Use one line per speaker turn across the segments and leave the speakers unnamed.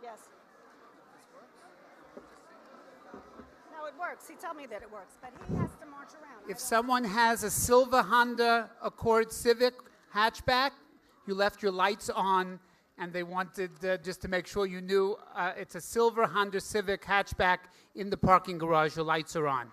Yes. No, it works. He told me that it works, but he has to march around.
If someone has a silver Honda Accord Civic hatchback, you left your lights on, and they wanted just to make sure you knew it's a silver Honda Civic hatchback in the parking garage. Your lights are on.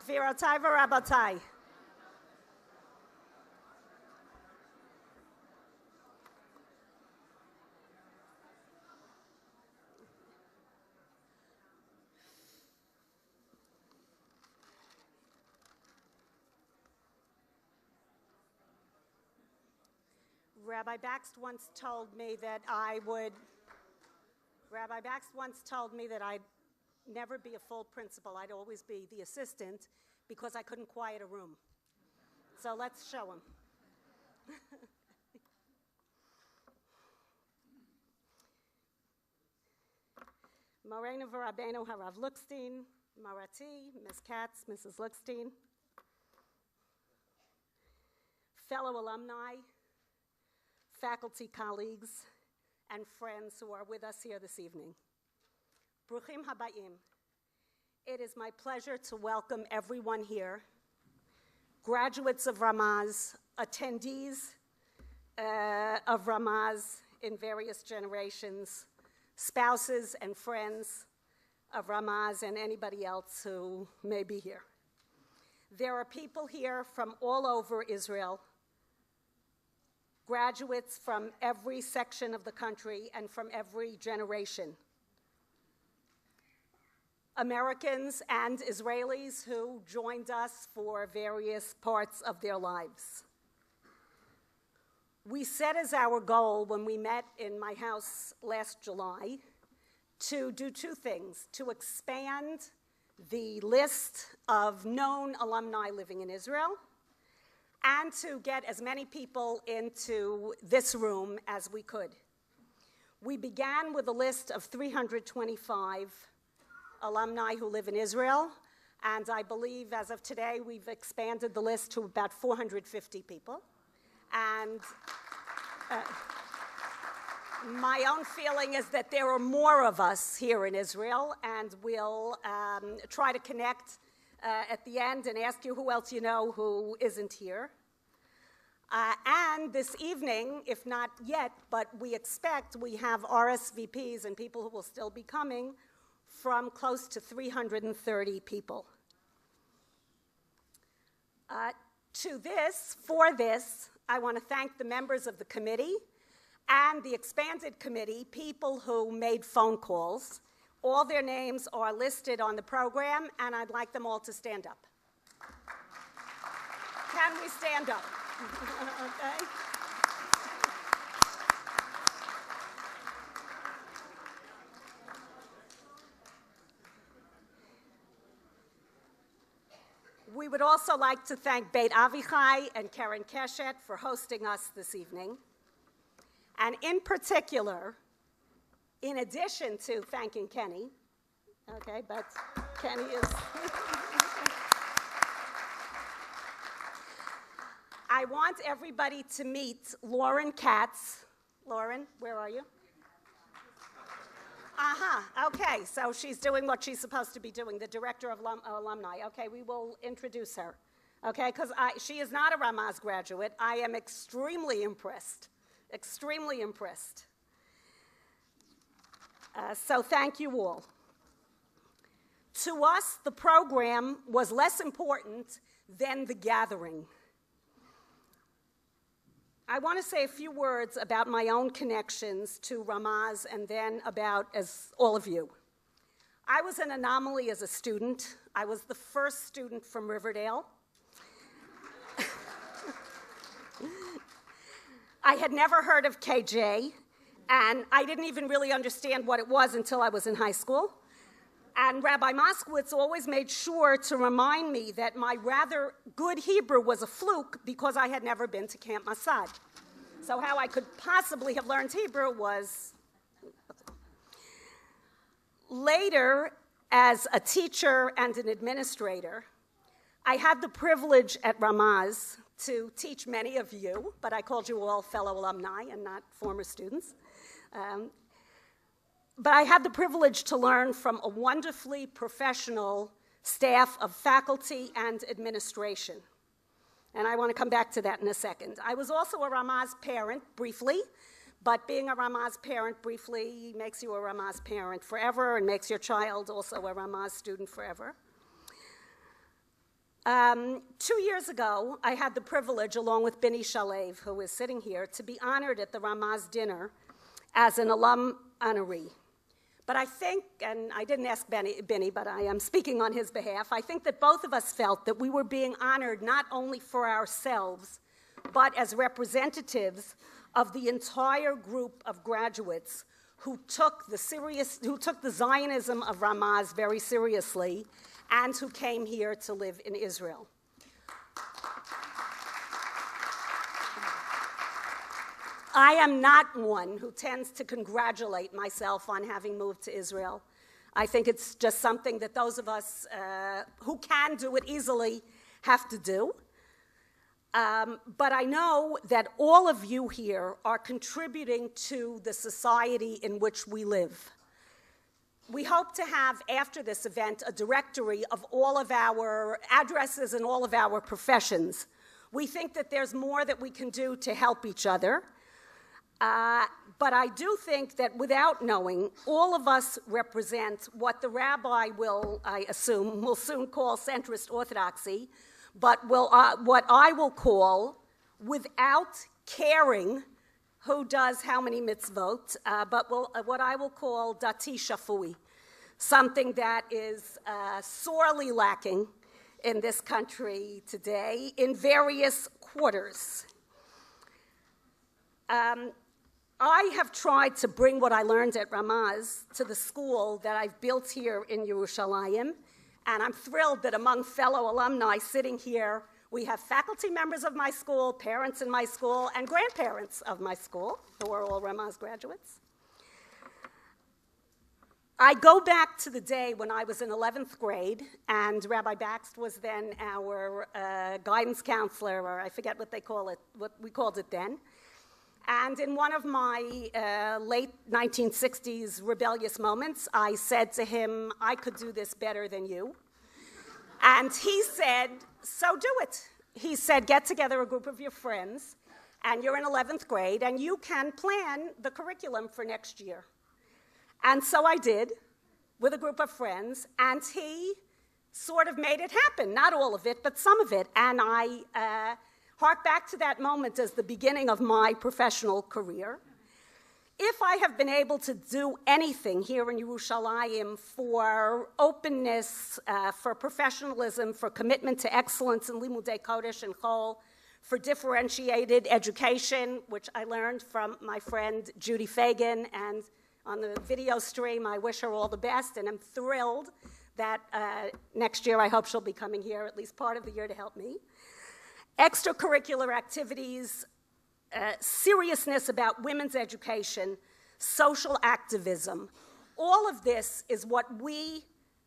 Gvirotai v'Rabotai. Rabbi Baxt once told me that I'd never be a full principal. I'd always be the assistant because I couldn't quiet a room. So let's show him. Moreno v'Rabbeinu Harav Lookstein, Marati, Ms. Katz, Mrs. Lookstein, fellow alumni, faculty colleagues, and friends who are with us here this evening. Bruchim habayim. It is my pleasure to welcome everyone here, graduates of Ramaz, attendees of Ramaz in various generations, spouses and friends of Ramaz, and anybody else who may be here. There are people here from all over Israel, graduates from every section of the country and from every generation. Americans and Israelis who joined us for various parts of their lives. We set as our goal when we met in my house last July to do two things: to expand the list of known alumni living in Israel, and to get as many people into this room as we could. We began with a list of 325 alumni who live in Israel, and I believe as of today we've expanded the list to about 450 people. And my own feeling is that there are more of us here in Israel, and we'll try to connect at the end and ask you who else you know who isn't here. And this evening, if not yet, but we expect we have RSVPs and people who will still be coming from close to 330 people. For this, I want to thank the members of the committee and the expanded committee, people who made phone calls. All their names are listed on the program, and I'd like them all to stand up. Can we stand up? Okay. We would also like to thank Beit Avi Chai and Karen Keshet for hosting us this evening. And in particular, in addition to thanking Kenny, okay, but Kenny is... I want everybody to meet Lauren Katz. Lauren, where are you? Okay, so she's doing what she's supposed to be doing, the director of alumni. Okay, we will introduce her, okay, because she is not a Ramaz graduate. I am extremely impressed, extremely impressed. So thank you all. To us, the program was less important than the gathering. I want to say a few words about my own connections to Ramaz and then about all of you. I was an anomaly as a student. I was the first student from Riverdale. I had never heard of KJ, and I didn't even really understand what it was until I was in high school. And Rabbi Moskowitz always made sure to remind me that my rather good Hebrew was a fluke because I had never been to Camp Masad. So how I could possibly have learned Hebrew was... Later, as a teacher and an administrator, I had the privilege at Ramaz to teach many of you, but I called you all fellow alumni and not former students. But I had the privilege to learn from a wonderfully professional staff of faculty and administration. And I want to come back to that in a second. I was also a Ramaz parent, briefly, but being a Ramaz parent briefly makes you a Ramaz parent forever and makes your child also a Ramaz student forever. 2 years ago, I had the privilege, along with Benny Shalev, who is sitting here, to be honored at the Ramaz dinner as an alum honoree. But I think, and I didn't ask Benny, but I am speaking on his behalf, I think that both of us felt that we were being honored not only for ourselves, but as representatives of the entire group of graduates who took the Zionism of Ramaz very seriously and who came here to live in Israel. I am not one who tends to congratulate myself on having moved to Israel. I think it's just something that those of us who can do it easily have to do. But I know that all of you here are contributing to the society in which we live. We hope to have, after this event, a directory of all of our addresses and all of our professions. We think that there's more that we can do to help each other. But I do think that without knowing, all of us represent what the rabbi will, I assume, will soon call centrist orthodoxy, but what I will call, without caring who does how many mitzvot, but what I will call dati shafui, something that is sorely lacking in this country today in various quarters. I have tried to bring what I learned at Ramaz to the school that I've built here in Yerushalayim, and I'm thrilled that among fellow alumni sitting here, we have faculty members of my school, parents in my school, and grandparents of my school, who are all Ramaz graduates. I go back to the day when I was in 11th grade, and Rabbi Baxt was then our guidance counselor, or I forget what we called it then. And in one of my late 1960s rebellious moments, I said to him, I could do this better than you. And he said, so do it. He said, get together a group of your friends, and you're in 11th grade, and you can plan the curriculum for next year. And so I did, with a group of friends, and he sort of made it happen. Not all of it, but some of it. And I hark back to that moment as the beginning of my professional career. If I have been able to do anything here in Yerushalayim for openness, for professionalism, for commitment to excellence in Limudei Kodesh and Chol, for differentiated education, which I learned from my friend Judy Fagan, and on the video stream, I wish her all the best, and I'm thrilled that next year I hope she'll be coming here at least part of the year to help me. Extracurricular activities, seriousness about women's education, social activism. All of this is what we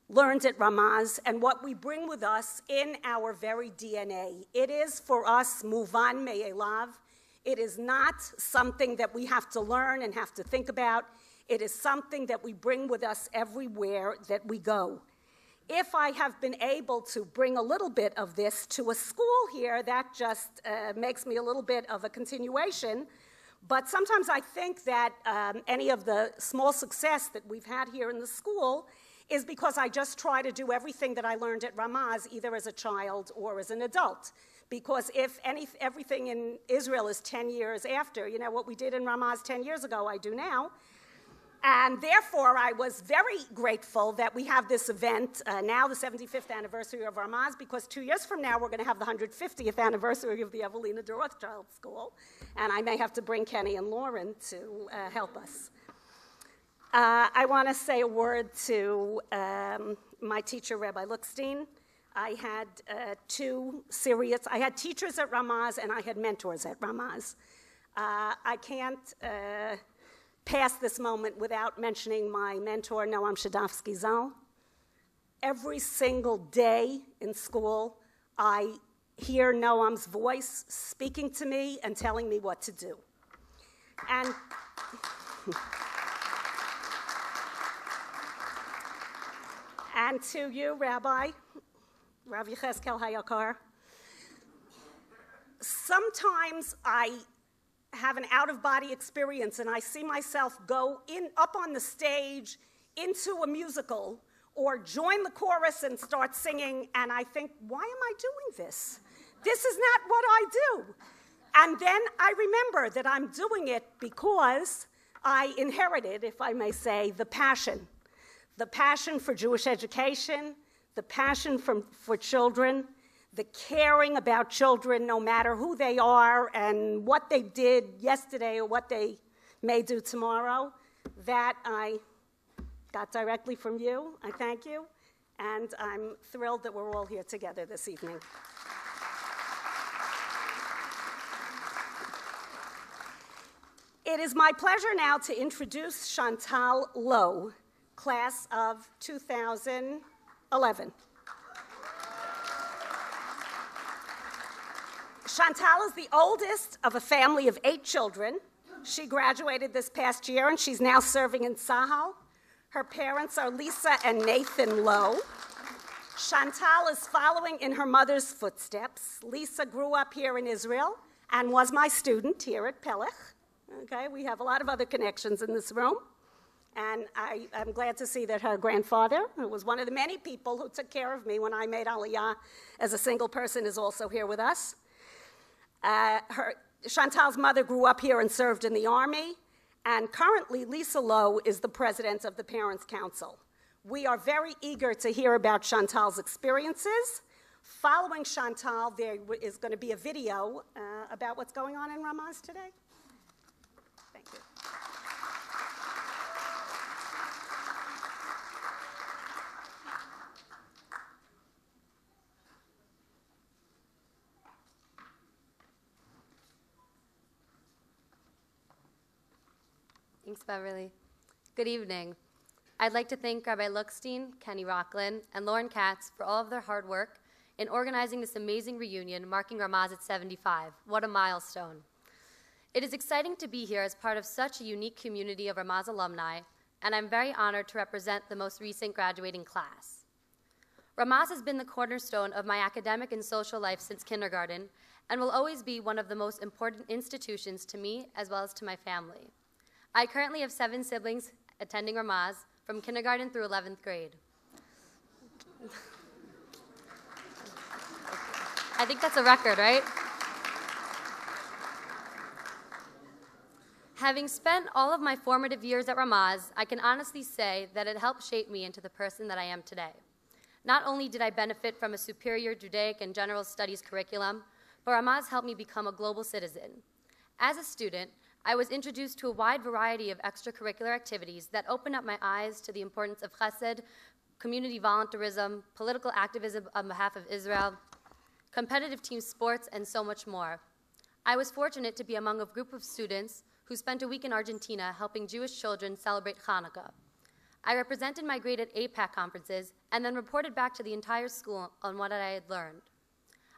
learned at Ramaz and what we bring with us in our very DNA. It is for us muvan me'elav. It is not something that we have to learn and have to think about. It is something that we bring with us everywhere that we go. If I have been able to bring a little bit of this to a school here, that just makes me a little bit of a continuation. But sometimes I think that any of the small success that we've had here in the school is because I just try to do everything that I learned at Ramaz, either as a child or as an adult. Because if everything in Israel is 10 years after, you know, what we did in Ramaz 10 years ago, I do now. And therefore, I was very grateful that we have this event, now the 75th anniversary of Ramaz, because 2 years from now, we're going to have the 150th anniversary of the Evelina de Rothschild School. And I may have to bring Kenny and Lauren to help us. I want to say a word to my teacher, Rabbi Lookstein. I had I had teachers at Ramaz, and I had mentors at Ramaz. I can't pass this moment without mentioning my mentor, Noam Shadovsky Zal. Every single day in school, I hear Noam's voice speaking to me and telling me what to do. And and to you, Rabbi Haskel Hayakar, sometimes I have an out-of-body experience and I see myself go up on the stage into a musical or join the chorus and start singing, and I think, why am I doing this? This is not what I do. And then I remember that I'm doing it because I inherited, if I may say, the passion for Jewish education, the passion for children, the caring about children no matter who they are and what they did yesterday or what they may do tomorrow. That I got directly from you. I thank you, and I'm thrilled that we're all here together this evening. It is my pleasure now to introduce Chantal Low, class of 2011. Chantal is the oldest of a family of 8 children. She graduated this past year, and she's now serving in Tzahal. Her parents are Lisa and Nathan Low. Chantal is following in her mother's footsteps. Lisa grew up here in Israel and was my student here at Pelech. Okay, we have a lot of other connections in this room. And I'm glad to see that her grandfather, who was one of the many people who took care of me when I made Aliyah as a single person, is also here with us. Chantal's mother grew up here and served in the Army, and currently Lisa Low is the president of the Parents' Council. We are very eager to hear about Chantal's experiences. Following Chantal, there is going to be a video about what's going on in Ramaz today. Thank you.
Thanks, Beverly. Good evening. I'd like to thank Rabbi Lookstein, Kenny Rochlin, and Lauren Katz for all of their hard work in organizing this amazing reunion marking Ramaz at 75. What a milestone. It is exciting to be here as part of such a unique community of Ramaz alumni, and I'm very honored to represent the most recent graduating class. Ramaz has been the cornerstone of my academic and social life since kindergarten and will always be one of the most important institutions to me as well as to my family. I currently have 7 siblings attending Ramaz from kindergarten through 11th grade. I think that's a record, right? Having spent all of my formative years at Ramaz, I can honestly say that it helped shape me into the person that I am today. Not only did I benefit from a superior Judaic and general studies curriculum, but Ramaz helped me become a global citizen. As a student, I was introduced to a wide variety of extracurricular activities that opened up my eyes to the importance of chesed, community volunteerism, political activism on behalf of Israel, competitive team sports, and so much more. I was fortunate to be among a group of students who spent a week in Argentina helping Jewish children celebrate Hanukkah. I represented my grade at APAC conferences and then reported back to the entire school on what I had learned.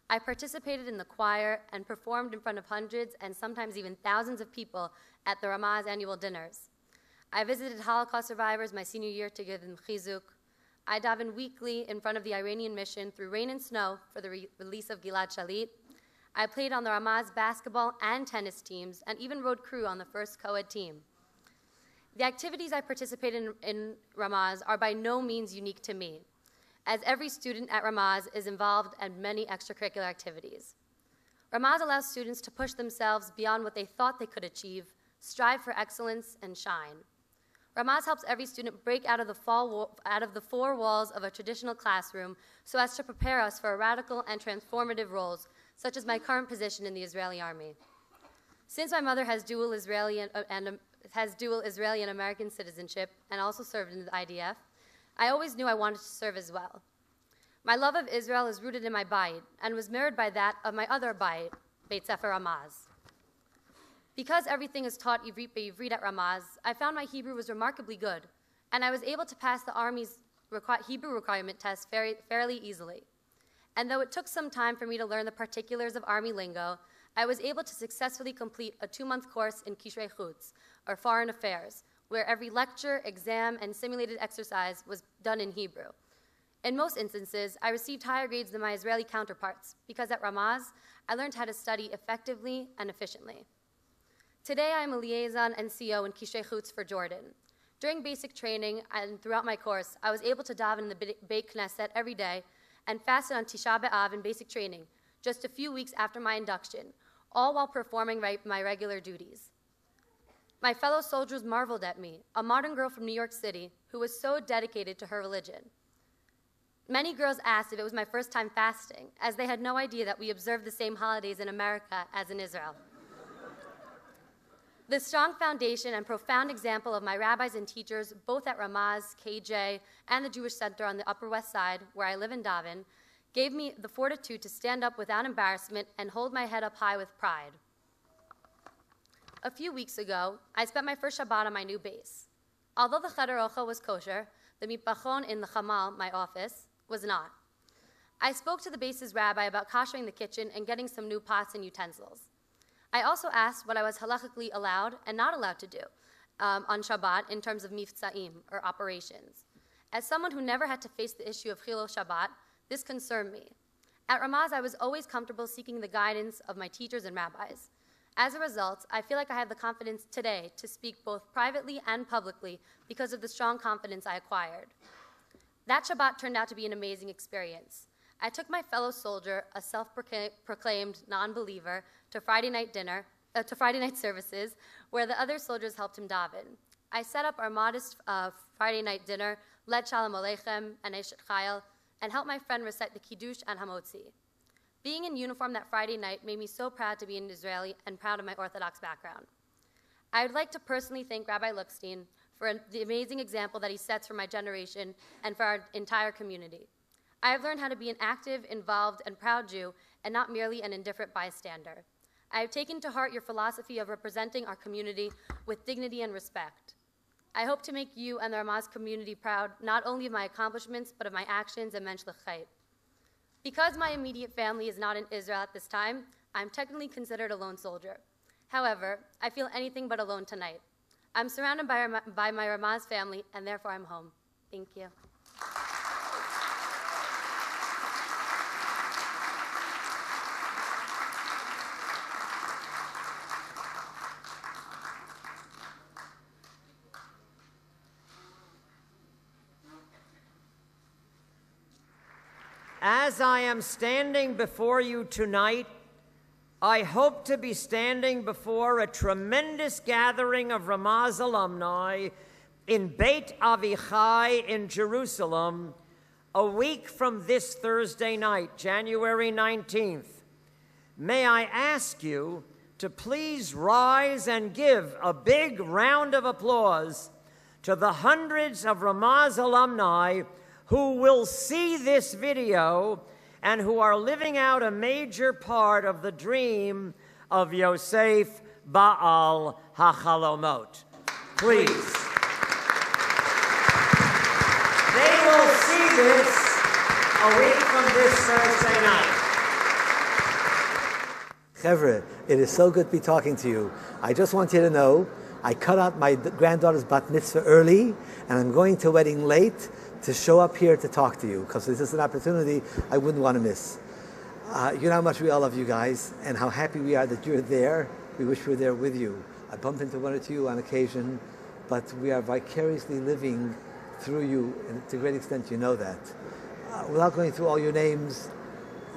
I participated in the choir and performed in front of hundreds and sometimes even thousands of people at the Ramaz annual dinners. I visited Holocaust survivors my senior year to give them chizuk. I davened weekly in front of the Iranian mission through rain and snow for the release of Gilad Shalit. I played on the Ramaz basketball and tennis teams and even rode crew on the first co-ed team. The activities I participated in Ramaz are by no means unique to me, as every student at Ramaz is involved in many extracurricular activities. Ramaz allows students to push themselves beyond what they thought they could achieve, strive for excellence, and shine. Ramaz helps every student break out of the 4 walls of a traditional classroom so as to prepare us for radical and transformative roles, such as my current position in the Israeli Army. Since my mother has dual Israeli and American citizenship and also served in the IDF, I always knew I wanted to serve as well. My love of Israel is rooted in my Beit and was mirrored by that of my other Beit, Beit Sefer Ramaz. Because everything is taught Ivrit at Ramaz, I found my Hebrew was remarkably good, and I was able to pass the Army's Hebrew requirement test fairly easily. And though it took some time for me to learn the particulars of Army lingo, I was able to successfully complete a 2-month course in Kishrei Chutz, or Foreign Affairs, where every lecture, exam, and simulated exercise was done in Hebrew. In most instances, I received higher grades than my Israeli counterparts, because at Ramaz, I learned how to study effectively and efficiently. Today, I am a liaison and CO in Kishrei Chutz for Jordan. During basic training and throughout my course, I was able to daven in the Beit Knesset every day and fasted on Tisha B'Av in basic training just a few weeks after my induction, all while performing my regular duties. My fellow soldiers marveled at me, a modern girl from New York City who was so dedicated to her religion. Many girls asked if it was my first time fasting, as they had no idea that we observed the same holidays in America as in Israel. The strong foundation and profound example of my rabbis and teachers, both at Ramaz, KJ, and the Jewish Center on the Upper West Side, where I live in Davin, gave me the fortitude to stand up without embarrassment and hold my head up high with pride. A few weeks ago, I spent my first Shabbat on my new base. Although the Cheder Ochel was kosher, the mitbachon in the Chamal, my office, was not. I spoke to the base's rabbi about koshering the kitchen and getting some new pots and utensils. I also asked what I was halachically allowed and not allowed to do on Shabbat in terms of miftza'im, or operations. As someone who never had to face the issue of Chilul Shabbat, this concerned me. At Ramaz, I was always comfortable seeking the guidance of my teachers and rabbis. As a result, I feel like I have the confidence today to speak both privately and publicly because of the strong confidence I acquired. That Shabbat turned out to be an amazing experience. I took my fellow soldier, a self-proclaimed non-believer, to Friday night services, where the other soldiers helped him daven. I set up our modest Friday night dinner, led Shalom Aleichem and Eshet Chayil, and helped my friend recite the Kiddush and Hamotzi. Being in uniform that Friday night made me so proud to be an Israeli and proud of my Orthodox background. I would like to personally thank Rabbi Lookstein for the amazing example that he sets for my generation and for our entire community. I have learned how to be an active, involved, and proud Jew, and not merely an indifferent bystander. I have taken to heart your philosophy of representing our community with dignity and respect. I hope to make you and the Ramaz community proud, not only of my accomplishments, but of my actions and menschlich chait. Because my immediate family is not in Israel at this time, I'm technically considered a lone soldier. However, I feel anything but alone tonight. I'm surrounded by my Ramaz family, and therefore I'm home. Thank you.
As I am standing before you tonight, I hope to be standing before a tremendous gathering of Ramaz alumni in Beit Avi Chai in Jerusalem a week from this Thursday night, January 19th. May I ask you to please rise and give a big round of applause to the hundreds of Ramaz alumni who will see this video and who are living out a major part of the dream of Yosef Baal HaChalomot. Please. They will see this a week from this Thursday night.
Chevre, it is so good to be talking to you. I just want you to know, I cut out my granddaughter's bat mitzvah early, and I'm going to a wedding late to show up here to talk to you, because this is an opportunity I wouldn't want to miss. You know how much we all love you guys, and how happy we are that you're there. We wish we were there with you. I bumped into one or two on occasion, but we are vicariously living through you, and to a great extent you know that. Without going through all your names,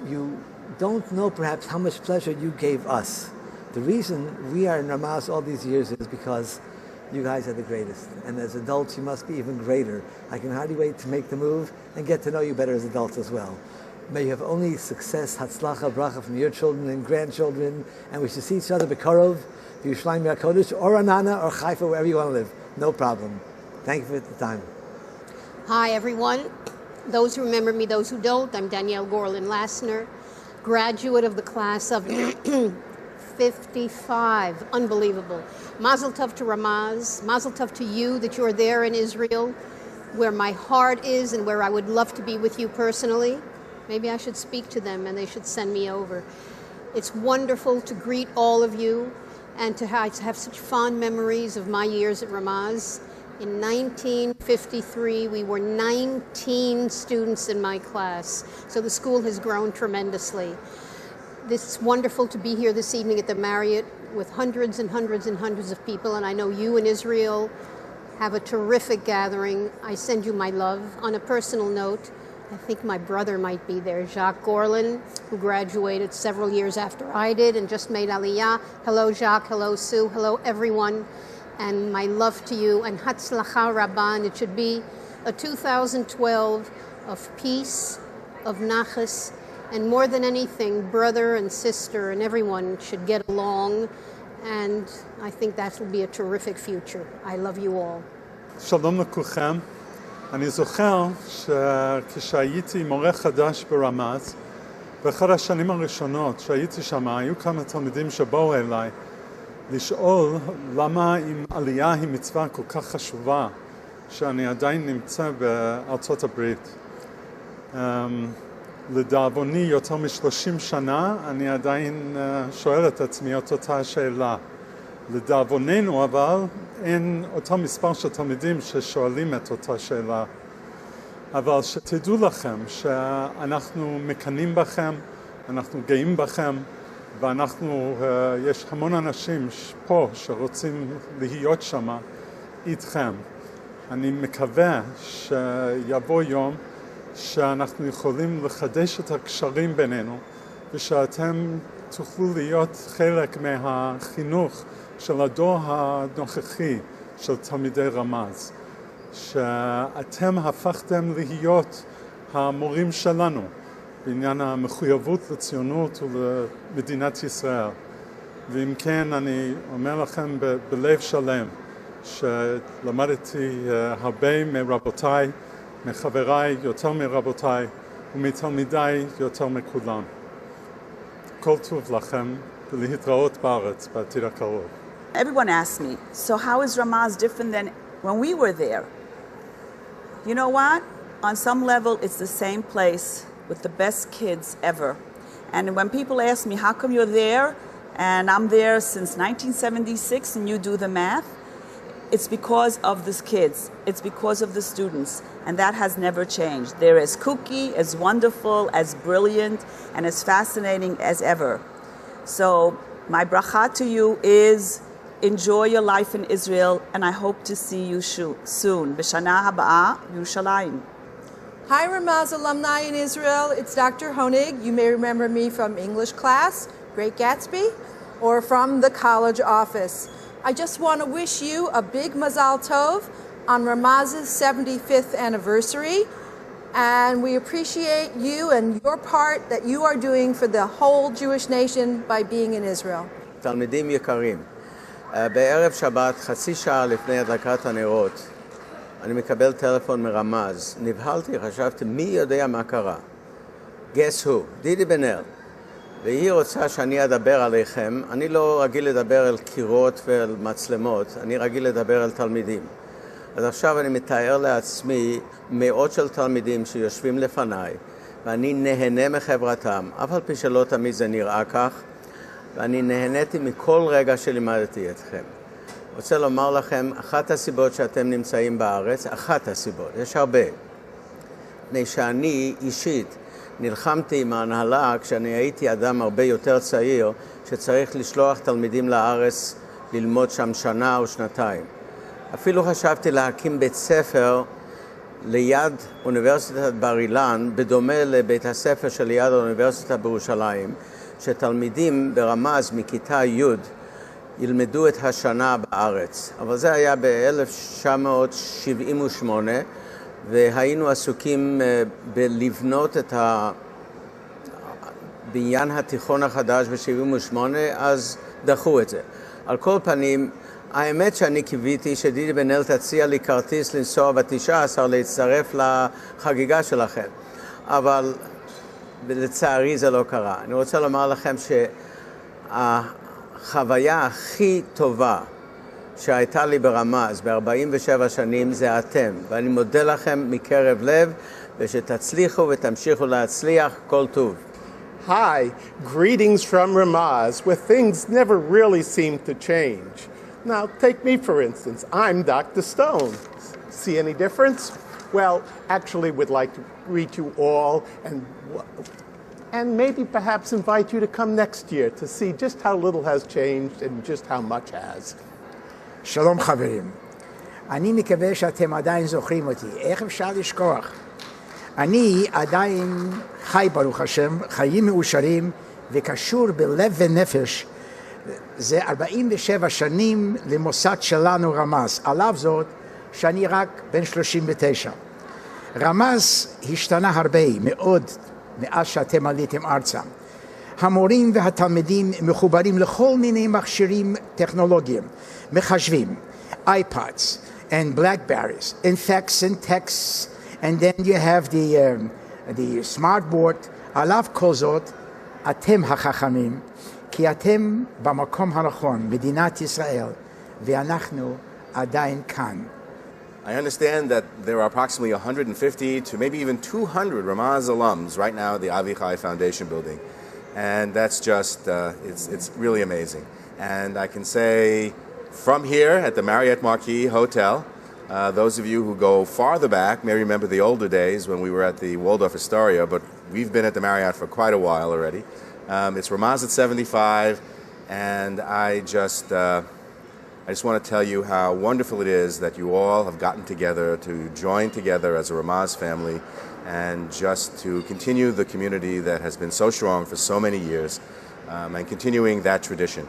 you don't know perhaps how much pleasure you gave us. The reason we are in Ramaz all these years is because you guys are the greatest. And as adults, you must be even greater. I can hardly wait to make the move and get to know you better as adults as well. May you have only success, hatzlacha, bracha from your children and grandchildren, and we should see each other bekarov, Yerushalayim HaKodesh, or Anana, or Haifa, wherever you want to live. No problem. Thank you for the time.
Hi, everyone. Those who remember me, those who don't, I'm Danielle Gorlin-Lassner, graduate of the class of 55. Unbelievable. Mazel tov to Ramaz. Mazel tov to you that you're there in Israel, where my heart is and where I would love to be with you personally. Maybe I should speak to them and they should send me over. It's wonderful to greet all of you and to have such fond memories of my years at Ramaz. In 1953, we were 19 students in my class, so the school has grown tremendously. It's wonderful to be here this evening at the Marriott with hundreds and hundreds and hundreds of people, and I know you in Israel Have a terrific gathering. I send you my love. On a personal note, I think my brother might be there, Jacques Gorlin, who graduated several years after I did and just made Aliyah. Hello, Jacques. Hello, Sue. Hello, everyone. And my love to you. And Hatzlacha Rabbah. And it should be a 2012 of peace, of nachas, and more than anything, brother and sister and everyone should get along. And I think that will be a terrific future. I love you all.
Shalom לכולכם. אני זוכר שכשהייתי מורה חדש ברמז, באחד השנים הראשונות שהייתי שם, היו כמה תלמידים שבאו אליי לשאול למה אם עלייה היא מצווה כל כך חשובה, שאני עדיין נמצא בארצות הברית. לדאבוני יותר מ-30 שנה, אני עדיין שואל את עצמי את אותה שאלה. לדאבוננו אבל אין אותו מספר של תלמידים ששואלים את אותה שאלה. אבל שתדעו לכם שאנחנו מקנאים בכם, אנחנו גאים בכם, ואנחנו, יש המון אנשים פה שרוצים להיות שם איתכם. אני מקווה שיבוא יום שאנחנו יכולים לחדש את הקשרים בינינו, ושאתם תוכלו להיות חלק מהחינוך של הדור הנוכחי של תלמידי רמז, שאתם הפכתם להיות המורים שלנו בעניין המחויבות לציונות ולמדינת ישראל. ואם כן, אני אומר לכם בלב שלם שלמדתי הרבה מרבותיי, מחבריי יותר מרבותיי ומתלמידיי יותר מכולם. כל טוב לכם ולהתראות בארץ בעתיד הקרוב.
Everyone asks me, so how is Ramaz different than when we were there? You know what? On some level, it's the same place with the best kids ever. And when people ask me, how come you're there and I'm there since 1976 and you do the math? It's because of these kids. It's because of the students. And that has never changed. They're as kooky, as wonderful, as brilliant, and as fascinating as ever. So my bracha to you is enjoy your life in Israel, and I hope to see you soon. B'shana haba'a, Yerushalayim.
Hi, Ramaz Alumni in Israel. It's Dr. Honig. You may remember me from English class, Great Gatsby, or from the college office. I just want to wish you a big Mazal Tov on Ramaz's 75th anniversary, and we appreciate you and your part that you are doing for the whole Jewish nation by being in Israel.
תלמידים יקרים, בערב שבת, חצי שעה לפני הדלקת הנרות, אני מקבל טלפון מרמז. נבהלתי, חשבתי, מי יודע מה קרה? Guess who? דידי בן-אל. והיא רוצה שאני אדבר עליכם. אני לא רגיל לדבר על קירות ועל מצלמות, אני רגיל לדבר על תלמידים. אז עכשיו אני מתאר לעצמי מאות של תלמידים שיושבים לפניי, ואני נהנה מחברתם, אף על פי שלא תמיד זה נראה כך, ואני נהניתי מכל רגע שלימדתי אתכם. רוצה לומר לכם, אחת הסיבות שאתם נמצאים בארץ, אחת הסיבות, יש הרבה. מפני שאני אישית נלחמתי עם ההנהלה כשאני הייתי אדם הרבה יותר צעיר, שצריך לשלוח תלמידים לארץ ללמוד שם שנה או שנתיים. אפילו חשבתי להקים בית ספר ליד אוניברסיטת בר אילן, בדומה לבית הספר שליד האוניברסיטה בירושלים, שתלמידים ברמז מכיתה י' ילמדו את השנה בארץ. אבל זה היה ב-1978, והיינו עסוקים בלבנות את הבניין התיכון החדש ב-78, אז דחו את זה. על כל פנים, האמת שאני קיוויתי שדידי בן-אל תציע לי כרטיס לנסוע ב-19 להצטרף לחגיגה שלכם. אבל לצערי זה לא קרה. אני רוצה לומר לכם שהחוויה הכי טובה שהייתה לי ברמז ב-47 שנים זה אתם. ואני מודה לכם מקרב לב, ושתצליחו ותמשיכו להצליח. כל טוב.
Hi, greetings from Ramaz, where things never really seem to change. Now, take me for instance. I'm Dr. Stone. See any difference? Well, actually would like to greet you all and maybe perhaps invite you to come next year to see just how little has changed and just how much has.
שלום חברים. אני מקווה שאתם עדיין זוכרים אותי. איך אפשר לשכוח? אני עדיין חי, ברוך השם, חיים מאושרים וקשור בלב ונפש. זה 47 שנים למוסד שלנו רמז. עליו זאת שאני רק בן 39. רמז השתנה הרבה מאוד מאז שאתם עליתם ארצה. המורים והתלמידים מחוברים לכל מיני מכשירים טכנולוגיים, מחשבים, iPods and Blackberries, and fax and texts, and then you have the smart board. עליו כל זאת, אתם החכמים, כי אתם במקום הנכון, מדינת ישראל, ואנחנו עדיין כאן.
I understand that there are approximately 150 to maybe even 200 Ramaz alums right now at the Avi Chai Foundation building. And that's just, it's really amazing. And I can say from here at the Marriott Marquis Hotel, those of you who go farther back may remember the older days when we were at the Waldorf Astoria, but we've been at the Marriott for quite a while already. It's Ramaz at 75, and I just want to tell you how wonderful it is that you all have gotten together to join together as a Ramaz family and just to continue the community that has been so strong for so many years and continuing that tradition.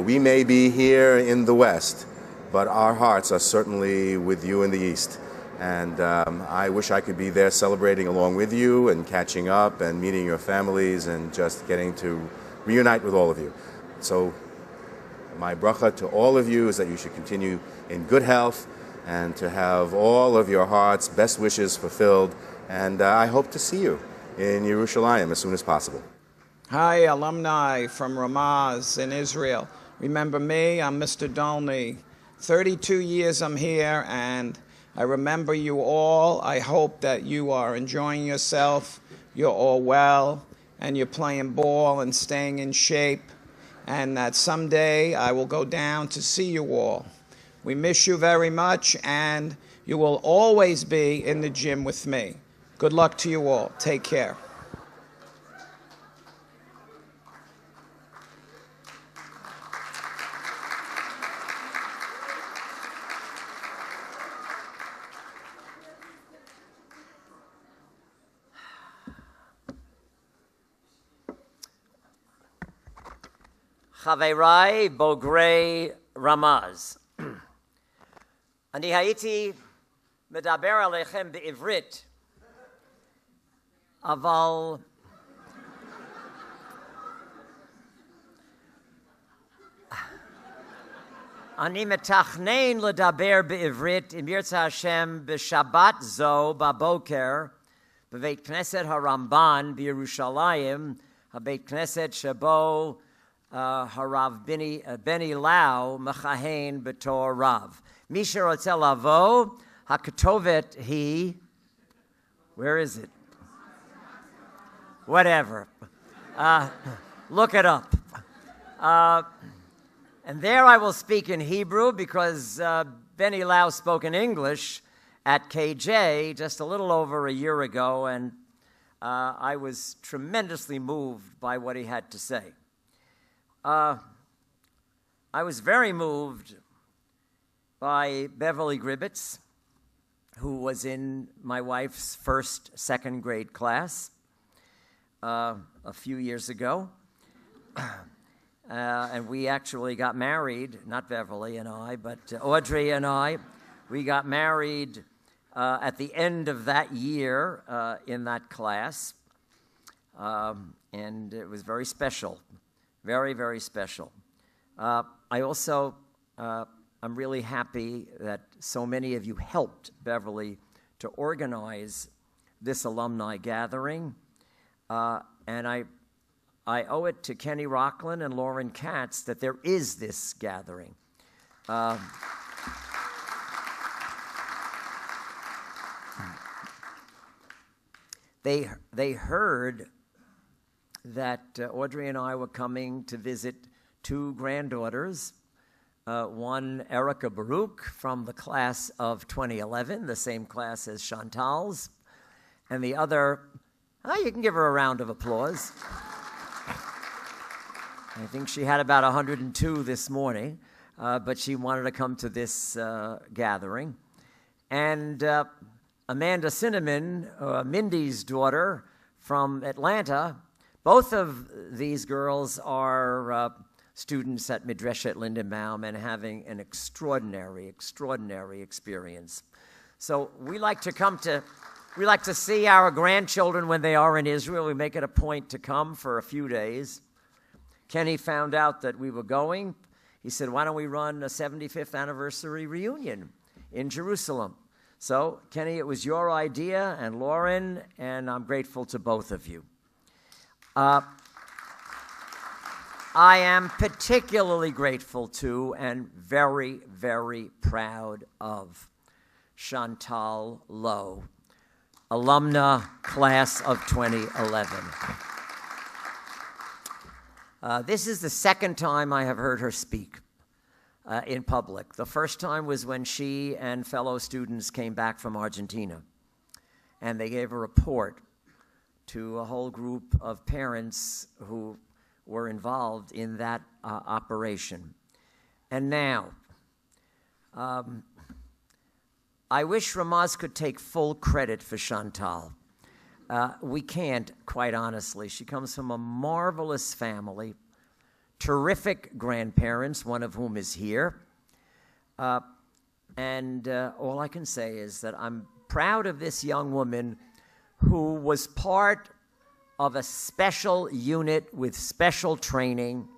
We may be here in the West, but our hearts are certainly with you in the East. And I wish I could be there celebrating along with you and catching up and meeting your families and just getting to reunite with all of you. So my bracha to all of you is that you should continue in good health and to have all of your heart's best wishes fulfilled. And I hope to see you in Yerushalayim as soon as possible.
Hi, alumni from Ramaz in Israel. Remember me? I'm Mr. Dolny. 32 years I'm here, and I remember you all. I hope that you are enjoying yourself, you're all well, and you're playing ball and staying in shape, and that someday I will go down to see you all. We miss you very much, and you will always be in the gym with me. Good luck to you all. Take care.
חבריי בוגרי רמז, אני הייתי מדבר עליכם בעברית, אבל אני מתכנן לדבר בעברית, אם ירצה השם, בשבת זו בבוקר, בבית כנסת הרמב"ן בירושלים, הבית כנסת שבו הרב בני לאו מכהן בתור רב. מי שרוצה לבוא, הכתובת היא, where is it? Whatever. Look it up. And there I will speak in Hebrew because Benny Lau spoke in English at KJ just a little over a year ago, and I was tremendously moved by what he had to say. I was very moved by Beverly Gribetz, who was in my wife's second grade class a few years ago. And we actually got married, not Beverly and I, but Audrey and I. We got married at the end of that year in that class. And it was very special. Very, very special. I also, I'm really happy that so many of you helped Beverly to organize this alumni gathering. And I owe it to Kenny Rochlin and Lauren Katz that there is this gathering. They heard that Audrey and I were coming to visit two granddaughters, one Erica Baruch from the class of 2011, the same class as Chantal's, and the other, you can give her a round of applause. I think she had about 102 this morning. but she wanted to come to this gathering. And Amanda Cinnamon, Mindy's daughter from Atlanta, both of these girls are students at Midreshet Lindenbaum and having an extraordinary experience. So we like to see our grandchildren when they are in Israel. We make it a point to come for a few days. Kenny found out that we were going. He said, why don't we run a 75th anniversary reunion in Jerusalem? So, Kenny, it was your idea, and Lauren, and I'm grateful to both of you. I am particularly grateful to and very, very proud of Chantal Low, alumna class of 2011. This is the second time I have heard her speak in public. The first time was when she and fellow students came back from Argentina, and they gave a report to a whole group of parents who were involved in that operation. And now, I wish Ramaz could take full credit for Chantal. We can't, quite honestly. She comes from a marvelous family, terrific grandparents, one of whom is here. And all I can say is that I'm proud of this young woman who was part of a special unit with special training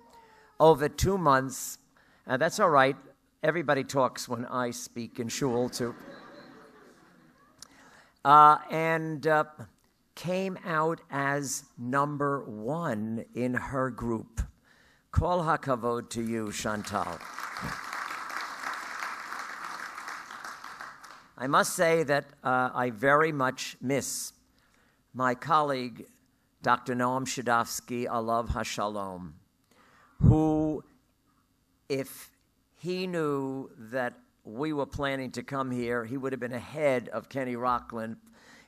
over 2 months. That's all right. Everybody talks when I speak in shul, too. And came out as #1 in her group. Kol hakavod to you, Chantal. I must say that I very much miss my colleague, Dr. Noam Shadovsky, Alav Hashalom, who, if he knew that we were planning to come here, he would have been ahead of Kenny Rochlin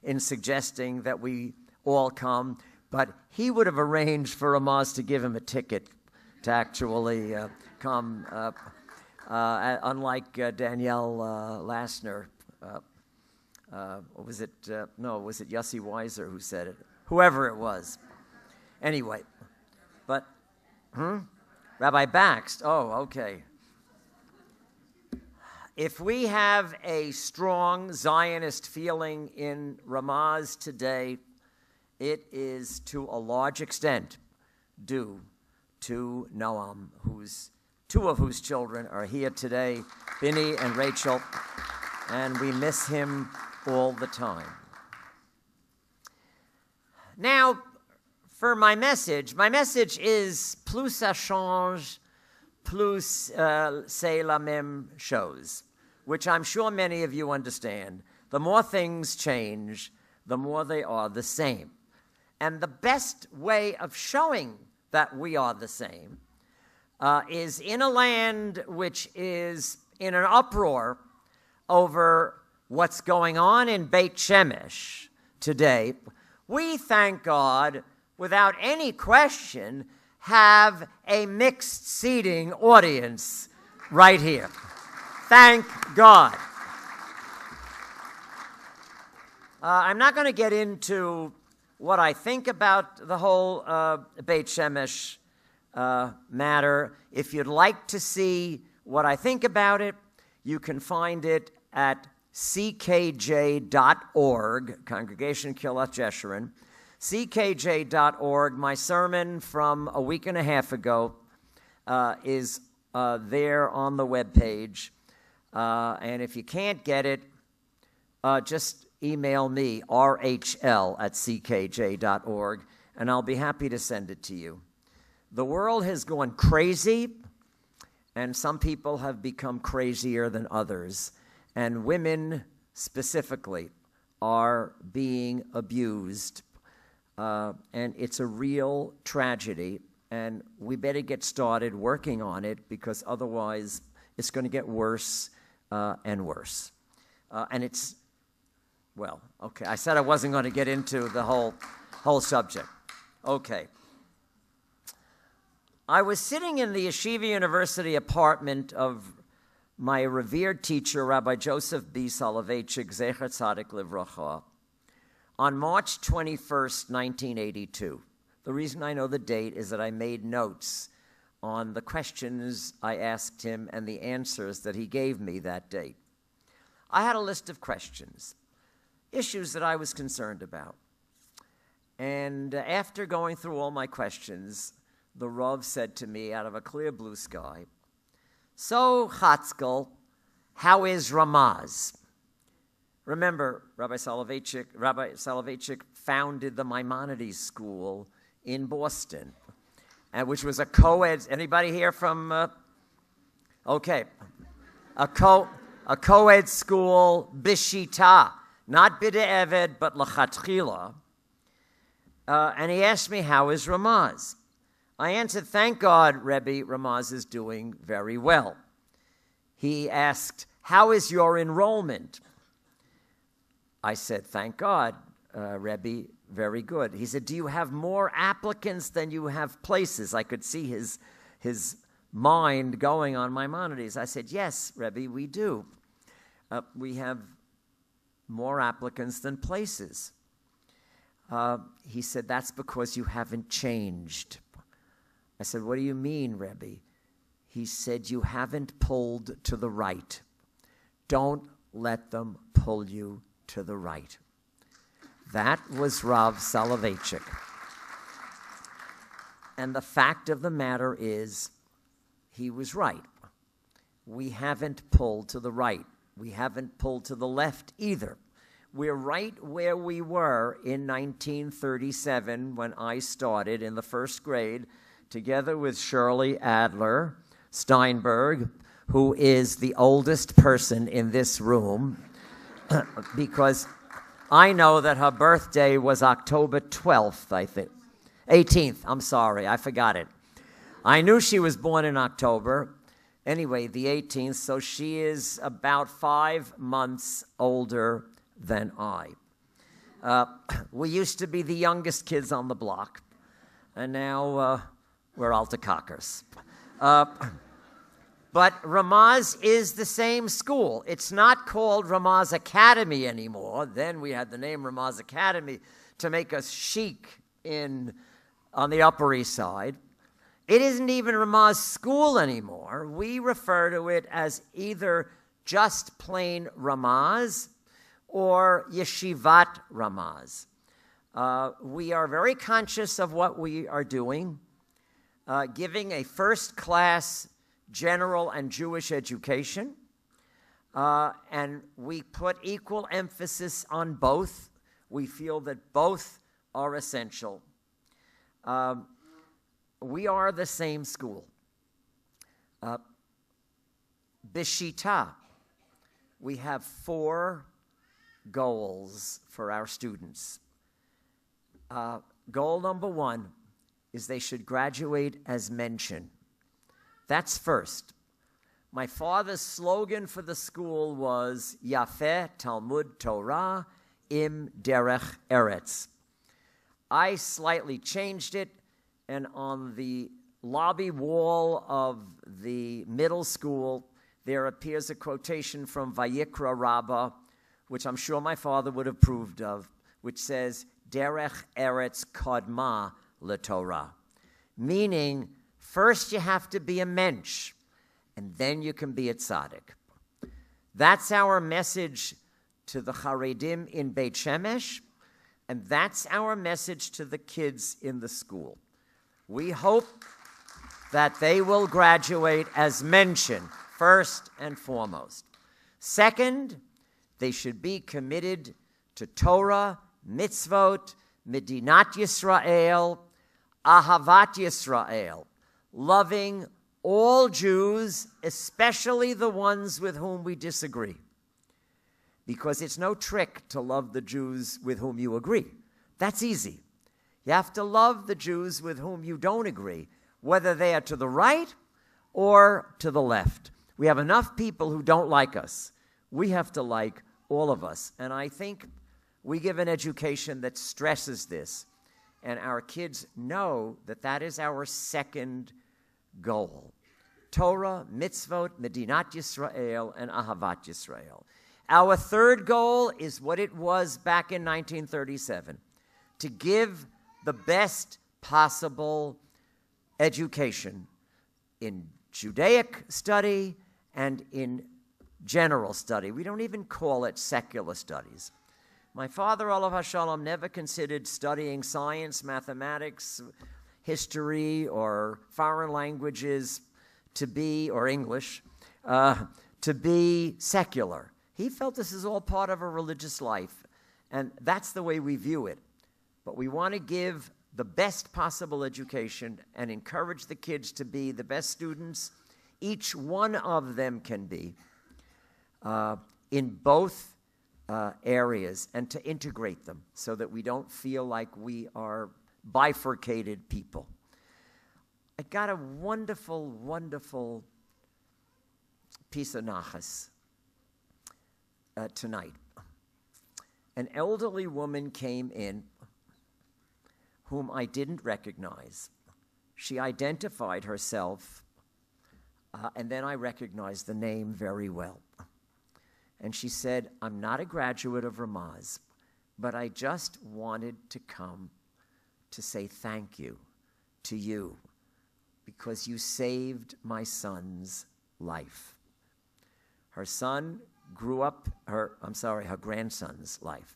in suggesting that we all come, but he would have arranged for Ramaz to give him a ticket to actually come, unlike Danielle Lassner. Was it Yossi Weiser who said it? Whoever it was. Anyway, but, Rabbi Baxt, okay. If we have a strong Zionist feeling in Ramaz today, it is to a large extent due to Noam, two of whose children are here today, Binny and Rachel, and we miss him all the time. Now, for my message is plus ça change, plus c'est la même chose, which I'm sure many of you understand. The more things change, the more they are the same. And the best way of showing that we are the same is in a land which is in an uproar over what's going on in Beit Shemesh today. We, thank God, without any question, have a mixed seating audience right here. Thank God. I'm not going to get into what I think about the whole Beit Shemesh matter. If you'd like to see what I think about it, you can find it at ckj.org, Congregation Kilat Jeshurun, ckj.org. My sermon from a week and a half ago is there on the webpage. And if you can't get it, just email me, rhl@ckj.org, and I'll be happy to send it to you. The world has gone crazy, and some people have become crazier than others. And women specifically are being abused. And it's a real tragedy. And we better get started working on it, because otherwise it's going to get worse and worse. And it's, well, okay, I said I wasn't going to get into the whole subject. Okay. I was sitting in the Yeshiva University apartment of my revered teacher, Rabbi Joseph B. Soloveitchik, Zecher Tzadik Livracha, on March 21st, 1982. The reason I know the date is that I made notes on the questions I asked him and the answers that he gave me that date. I had a list of questions, issues that I was concerned about. And after going through all my questions, the Rav said to me out of a clear blue sky, "So, Haskel, how is Ramaz?" Remember, Rabbi Soloveitchik founded the Maimonides School in Boston, which was a co-ed. Anybody here from? Okay, a co-ed school, bishita, not b'de'eved, but l'chatchila. And he asked me, "How is Ramaz?" I answered, "Thank God, Rebbe, Ramaz is doing very well." He asked, "How is your enrollment?" I said, "Thank God, Rebbe, very good." He said, "Do you have more applicants than you have places?" I could see his mind going on Maimonides. I said, "Yes, Rebbe, we do. We have more applicants than places." He said, "That's because you haven't changed." I said, "What do you mean, Rebbe?" He said, "You haven't pulled to the right. Don't let them pull you to the right." That was Rav Soloveitchik. And the fact of the matter is, he was right. We haven't pulled to the right. We haven't pulled to the left either. We're right where we were in 1937 when I started in the first grade, together with Shirley Adler Steinberg, who is the oldest person in this room, because I know that her birthday was October 12th, I think. 18th, I'm sorry, I forgot it. I knew she was born in October. Anyway, the 18th, so she is about 5 months older than I. We used to be the youngest kids on the block, and now we're alta-cockers. But Ramaz is the same school. It's not called Ramaz Academy anymore. Then we had the name Ramaz Academy to make us chic on the Upper East Side. It isn't even Ramaz School anymore. We refer to it as either just plain Ramaz or Yeshivat Ramaz. We are very conscious of what we are doing, giving a first-class general and Jewish education, and we put equal emphasis on both. We feel that both are essential. We are the same school. Bishita, we have 4 goals for our students. Goal number 1 is they should graduate as mention. That's first. My father's slogan for the school was Yafeh Talmud Torah im Derech Eretz. I slightly changed it, and on the lobby wall of the middle school, there appears a quotation from Vayikra Rabbah, which I'm sure my father would have approved of, which says, Derech Eretz Kodma LeTorah, meaning first you have to be a mensch, and then you can be a tzaddik. That's our message to the Haredim in Beit Shemesh, and that's our message to the kids in the school. We hope that they will graduate as mention, first and foremost. Second, they should be committed to Torah, mitzvot, Medinat Yisrael, Ahavat Yisrael, loving all Jews, especially the ones with whom we disagree. Because it's no trick to love the Jews with whom you agree. That's easy. You have to love the Jews with whom you don't agree, whether they are to the right or to the left. We have enough people who don't like us. We have to like all of us. And I think we give an education that stresses this. And our kids know that that is our second goal. Torah, mitzvot, Medinat Yisrael, and Ahavat Yisrael. Our third goal is what it was back in 1937, to give the best possible education in Judaic study and in general study. We don't even call it secular studies. My father, Olav HaShalom, never considered studying science, mathematics, history, or foreign languages to be, or English, to be secular. He felt this is all part of a religious life, and that's the way we view it. But we want to give the best possible education and encourage the kids to be the best students each one of them can be in both areas, and to integrate them so that we don't feel like we are bifurcated people. I got a wonderful, wonderful piece of nachas tonight. An elderly woman came in whom I didn't recognize. She identified herself, and then I recognized the name very well. And she said, I'm not a graduate of Ramaz, but I just wanted to come to say thank you to you because you saved my son's life. Her son grew up, her grandson's life.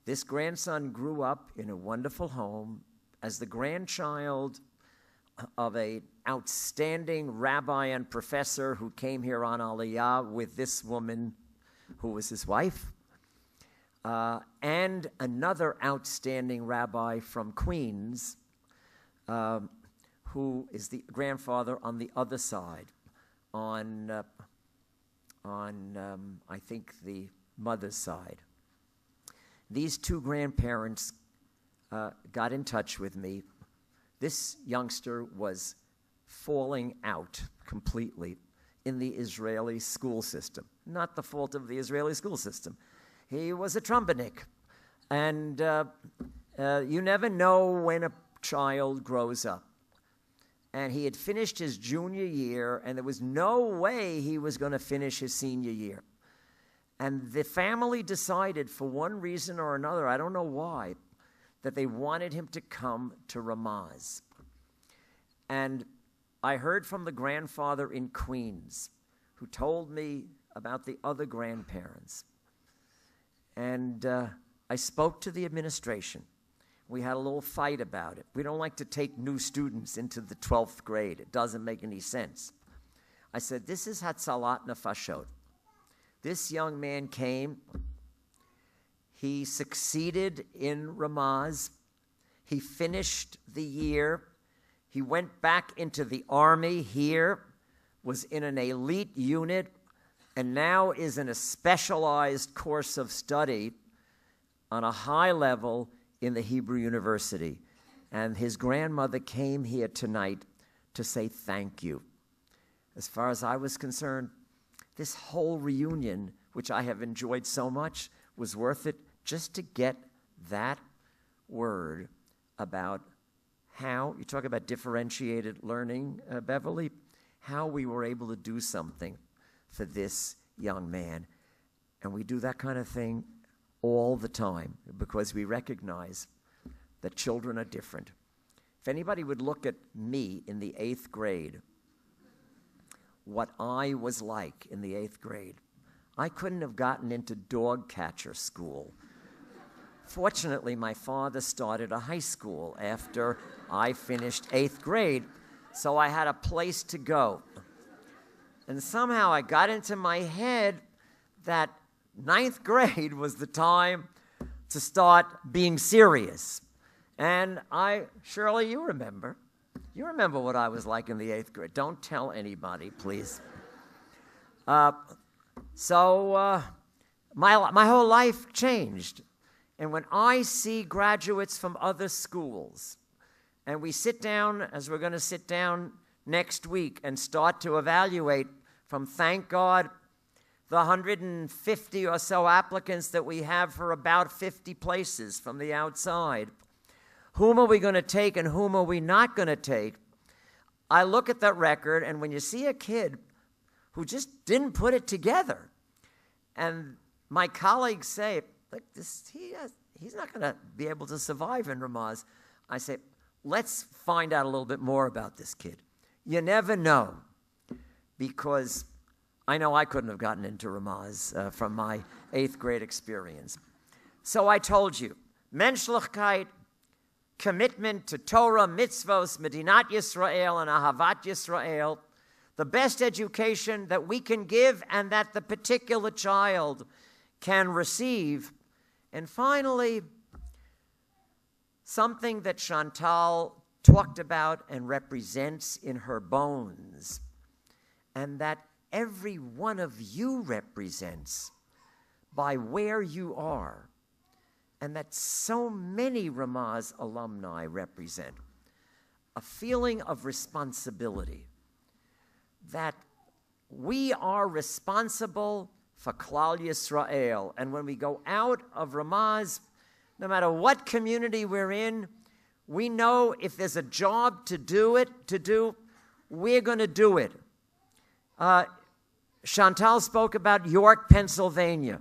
This grandson grew up in a wonderful home as the grandchild of an outstanding rabbi and professor who came here on Aliyah with this woman who was his wife, and another outstanding rabbi from Queens who is the grandfather on the other side, on I think the mother's side. These two grandparents got in touch with me. This youngster was falling out completely in the Israeli school system. Not the fault of the Israeli school system. He was a trumpenik. And you never know when a child grows up. And he had finished his junior year, and there was no way he was going to finish his senior year. And the family decided, for one reason or another, I don't know why, that they wanted him to come to Ramaz. And I heard from the grandfather in Queens who told me about the other grandparents. And I spoke to the administration. We had a little fight about it. We don't like to take new students into the 12th grade. It doesn't make any sense. I said, this is Hatzalat Nefashot. This young man came. He succeeded in Ramaz. He finished the year. He went back into the army here, was in an elite unit, and now is in a specialized course of study on a high level in the Hebrew University. And his grandmother came here tonight to say thank you. As far as I was concerned, this whole reunion, which I have enjoyed so much, was worth it just to get that word about how, you talk about differentiated learning, Beverly, how we were able to do something for this young man. And we do that kind of thing all the time because we recognize that children are different. If anybody would look at me in the 8th grade, what I was like in the 8th grade, I couldn't have gotten into dog catcher school. Fortunately, my father started a high school after I finished 8th grade, so I had a place to go. And somehow I got into my head that 9th grade was the time to start being serious. And Shirley, you remember what I was like in the 8th grade. Don't tell anybody, please. So my whole life changed. And when I see graduates from other schools, and we sit down, as we're going to sit down next week, and start to evaluate from, thank God, the 150 or so applicants that we have for about 50 places from the outside, whom are we going to take and whom are we not going to take? I look at that record, and when you see a kid who just didn't put it together, and my colleagues say, look, he's not going to be able to survive in Ramaz, I say, let's find out a little bit more about this kid. You never know, because I know I couldn't have gotten into Ramaz from my 8th grade experience. So I told you, Menschlichkeit, commitment to Torah, mitzvos, Medinat Yisrael, and Ahavat Yisrael, the best education that we can give and that the particular child can receive. And finally, something that Chantal talked about and represents in her bones, and that every one of you represents by where you are, and that so many Ramaz alumni represent, a feeling of responsibility, that we are responsible for Klal Yisrael. And when we go out of Ramaz, no matter what community we're in, we know if there's a job to do, we're going to do it. Chantal spoke about York, Pennsylvania.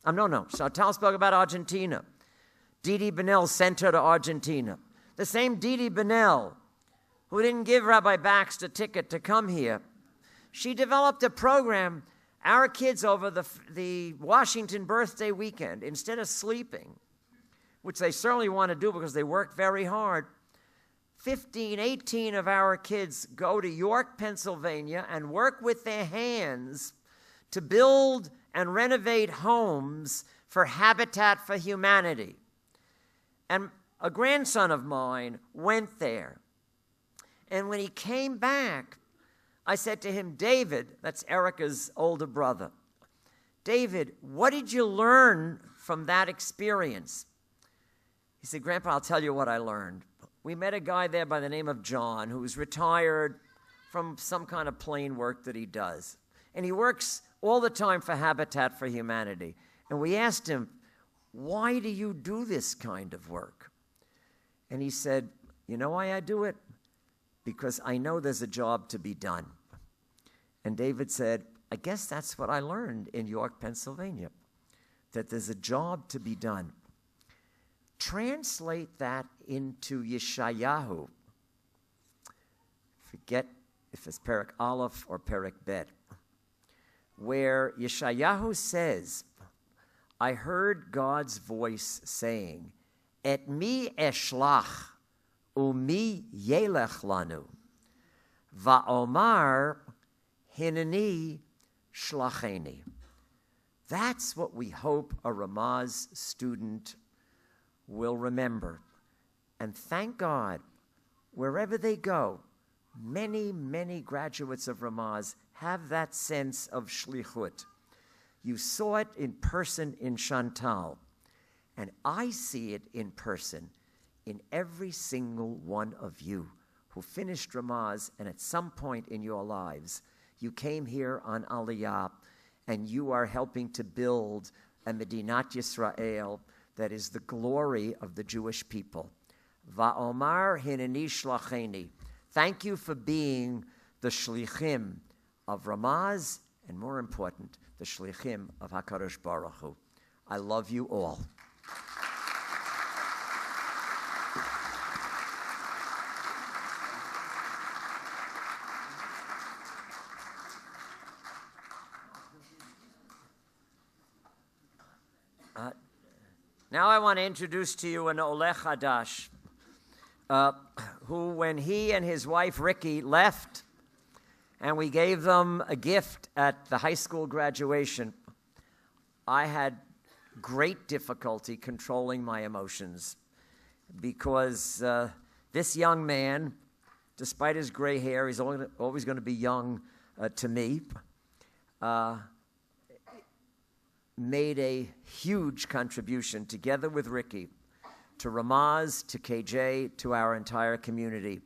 Chantal spoke about Argentina. Didi Benel sent her to Argentina. The same Didi Benel who didn't give Rabbi Baxter a ticket to come here. She developed a program. Our kids over the Washington birthday weekend, instead of sleeping, which they certainly want to do because they work very hard, 15, 18 of our kids go to York, Pennsylvania, and work with their hands to build and renovate homes for Habitat for Humanity. And a grandson of mine went there. And when he came back, I said to him, David, that's Erica's older brother, David, what did you learn from that experience? He said, Grandpa, I'll tell you what I learned. We met a guy there by the name of John who was retired from some kind of plane work that he does. And he works all the time for Habitat for Humanity. And we asked him, why do you do this kind of work? And he said, you know why I do it? Because I know there's a job to be done. And David said, I guess that's what I learned in York, Pennsylvania, that there's a job to be done. Translate that into Yeshayahu. Forget if it's Perek Aleph or Perek Bet, where Yeshayahu says, I heard God's voice saying, Et mi eshlach umi yelech lanu, va'omar hineni shlacheni. That's what we hope a Ramaz student will remember. And thank God, wherever they go, many, many graduates of Ramaz have that sense of shlichut. You saw it in person in Chantal, and I see it in person in every single one of you who finished Ramaz, and at some point in your lives, you came here on Aliyah, and you are helping to build a Medinat Yisrael that is the glory of the Jewish people. Va'omar hineni shlacheni. Thank you for being the shlichim of Ramaz, and more important, the shlichim of HaKadosh Baruch Hu. I love you all. Now I want to introduce to you an Oleh Hadash, who, when he and his wife Ricky left, and we gave them a gift at the high school graduation, I had great difficulty controlling my emotions, because this young man, despite his gray hair, he's always going to be young to me, made a huge contribution, together with Ricky, to Ramaz, to KJ, to our entire community.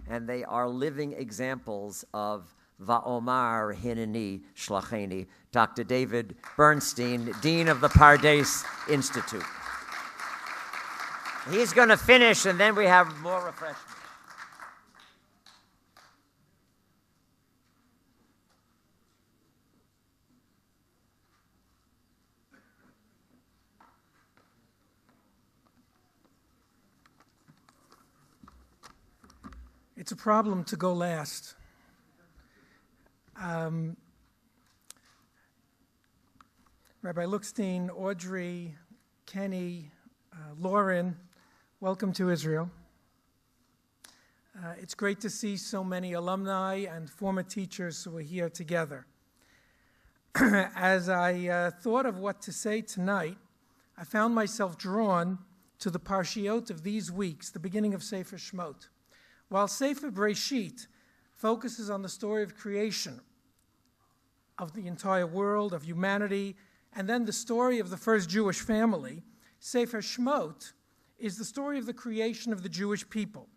And they are living examples of Va'omar Hineni Shlacheni. Dr. David Bernstein, Dean of the Pardes Institute. He's going to finish, and then we have more refreshments.
a problem to go last. Rabbi Lookstein, Audrey, Kenny, Lauren, welcome to Israel. It's great to see so many alumni and former teachers who are here together. As I thought of what to say tonight, I found myself drawn to the parshiot of these weeks, the beginning of Sefer Shemot. While Sefer Breshit focuses on the story of creation, of the entire world, of humanity, and then the story of the first Jewish family, Sefer Shemot is the story of the creation of the Jewish people.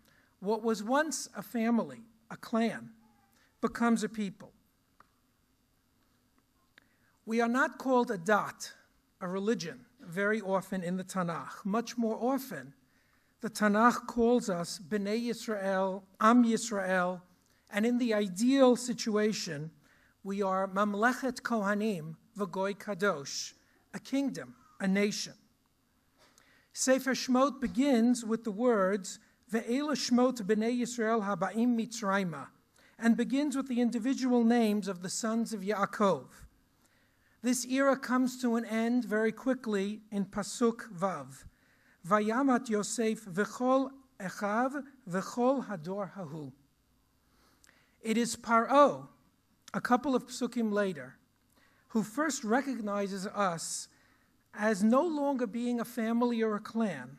What was once a family, a clan, becomes a people. We are not called a dat, a religion, very often in the Tanakh. Much more often, the Tanakh calls us Bnei Yisrael, Am Yisrael, and in the ideal situation, we are Mamlechet Kohanim, V'goy Kadosh, a kingdom, a nation. Sefer Shemot begins with the words, Ve'ela Shemot Bnei Yisrael Haba'im Mitzrayma, and begins with the individual names of the sons of Yaakov. This era comes to an end very quickly in Pasuk Vav. Vayamat Yosef v'chol echav v'chol hador hahu. It is Paro, a couple of psukim later, who first recognizes us as no longer being a family or a clan,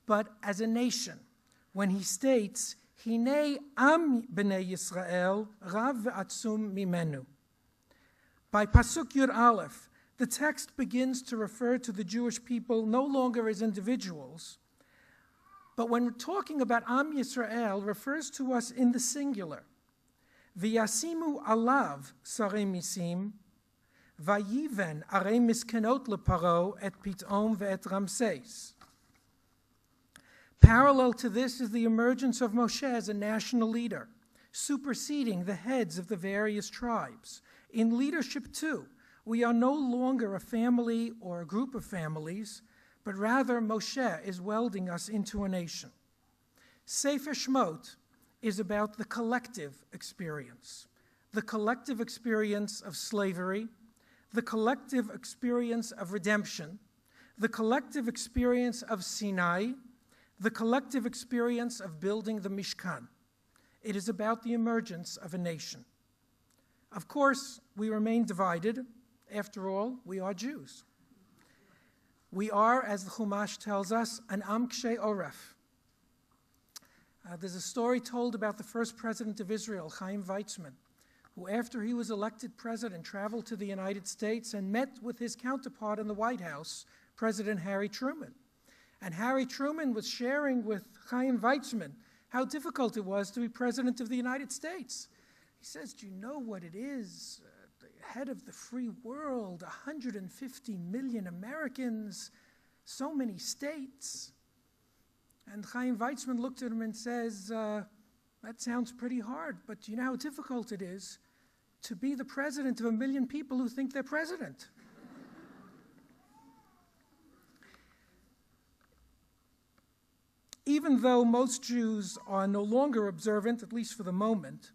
but as a nation, when he states, Hinei am b'nei Yisrael rav ve'atzum mimenu. By Pasuk Yud Aleph, the text begins to refer to the Jewish people no longer as individuals, but when talking about Am Yisrael, refers to us in the singular. V'yasimu alav sarei misim, Vayiven arei miskenot leparo et pitom ve'et Ramses. Parallel to this is the emergence of Moshe as a national leader, superseding the heads of the various tribes. In leadership, too, we are no longer a family or a group of families, but rather Moshe is welding us into a nation. Sefer Shemot is about the collective experience of slavery, the collective experience of redemption, the collective experience of Sinai, the collective experience of building the Mishkan. It is about the emergence of a nation. Of course, we remain divided. After all, we are Jews. We are, as the Chumash tells us, an Am Kshei Oref. There's a story told about the first president of Israel, Chaim Weizmann, who after he was elected president traveled to the United States and met with his counterpart in the White House, President Harry Truman. And Harry Truman was sharing with Chaim Weizmann how difficult it was to be president of the United States. He says, do you know what it is? The head of the free world, 150 million Americans, so many states. And Chaim Weizmann looked at him and says, that sounds pretty hard, but do you know how difficult it is to be the president of 1 million people who think they're president? Even though most Jews are no longer observant, at least for the moment,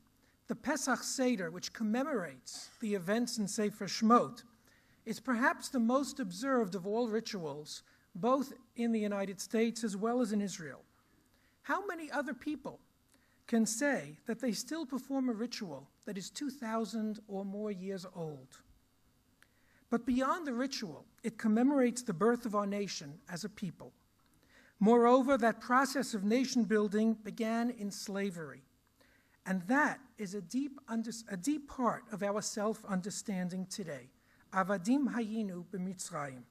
the Pesach Seder, which commemorates the events in Sefer Shemot, is perhaps the most observed of all rituals, both in the United States as well as in Israel. How many other people can say that they still perform a ritual that is 2,000 or more years old? But beyond the ritual, it commemorates the birth of our nation as a people. Moreover, that process of nation building began in slavery. And that is a deep part of our self-understanding today. Avadim hayinu b'Mitzrayim.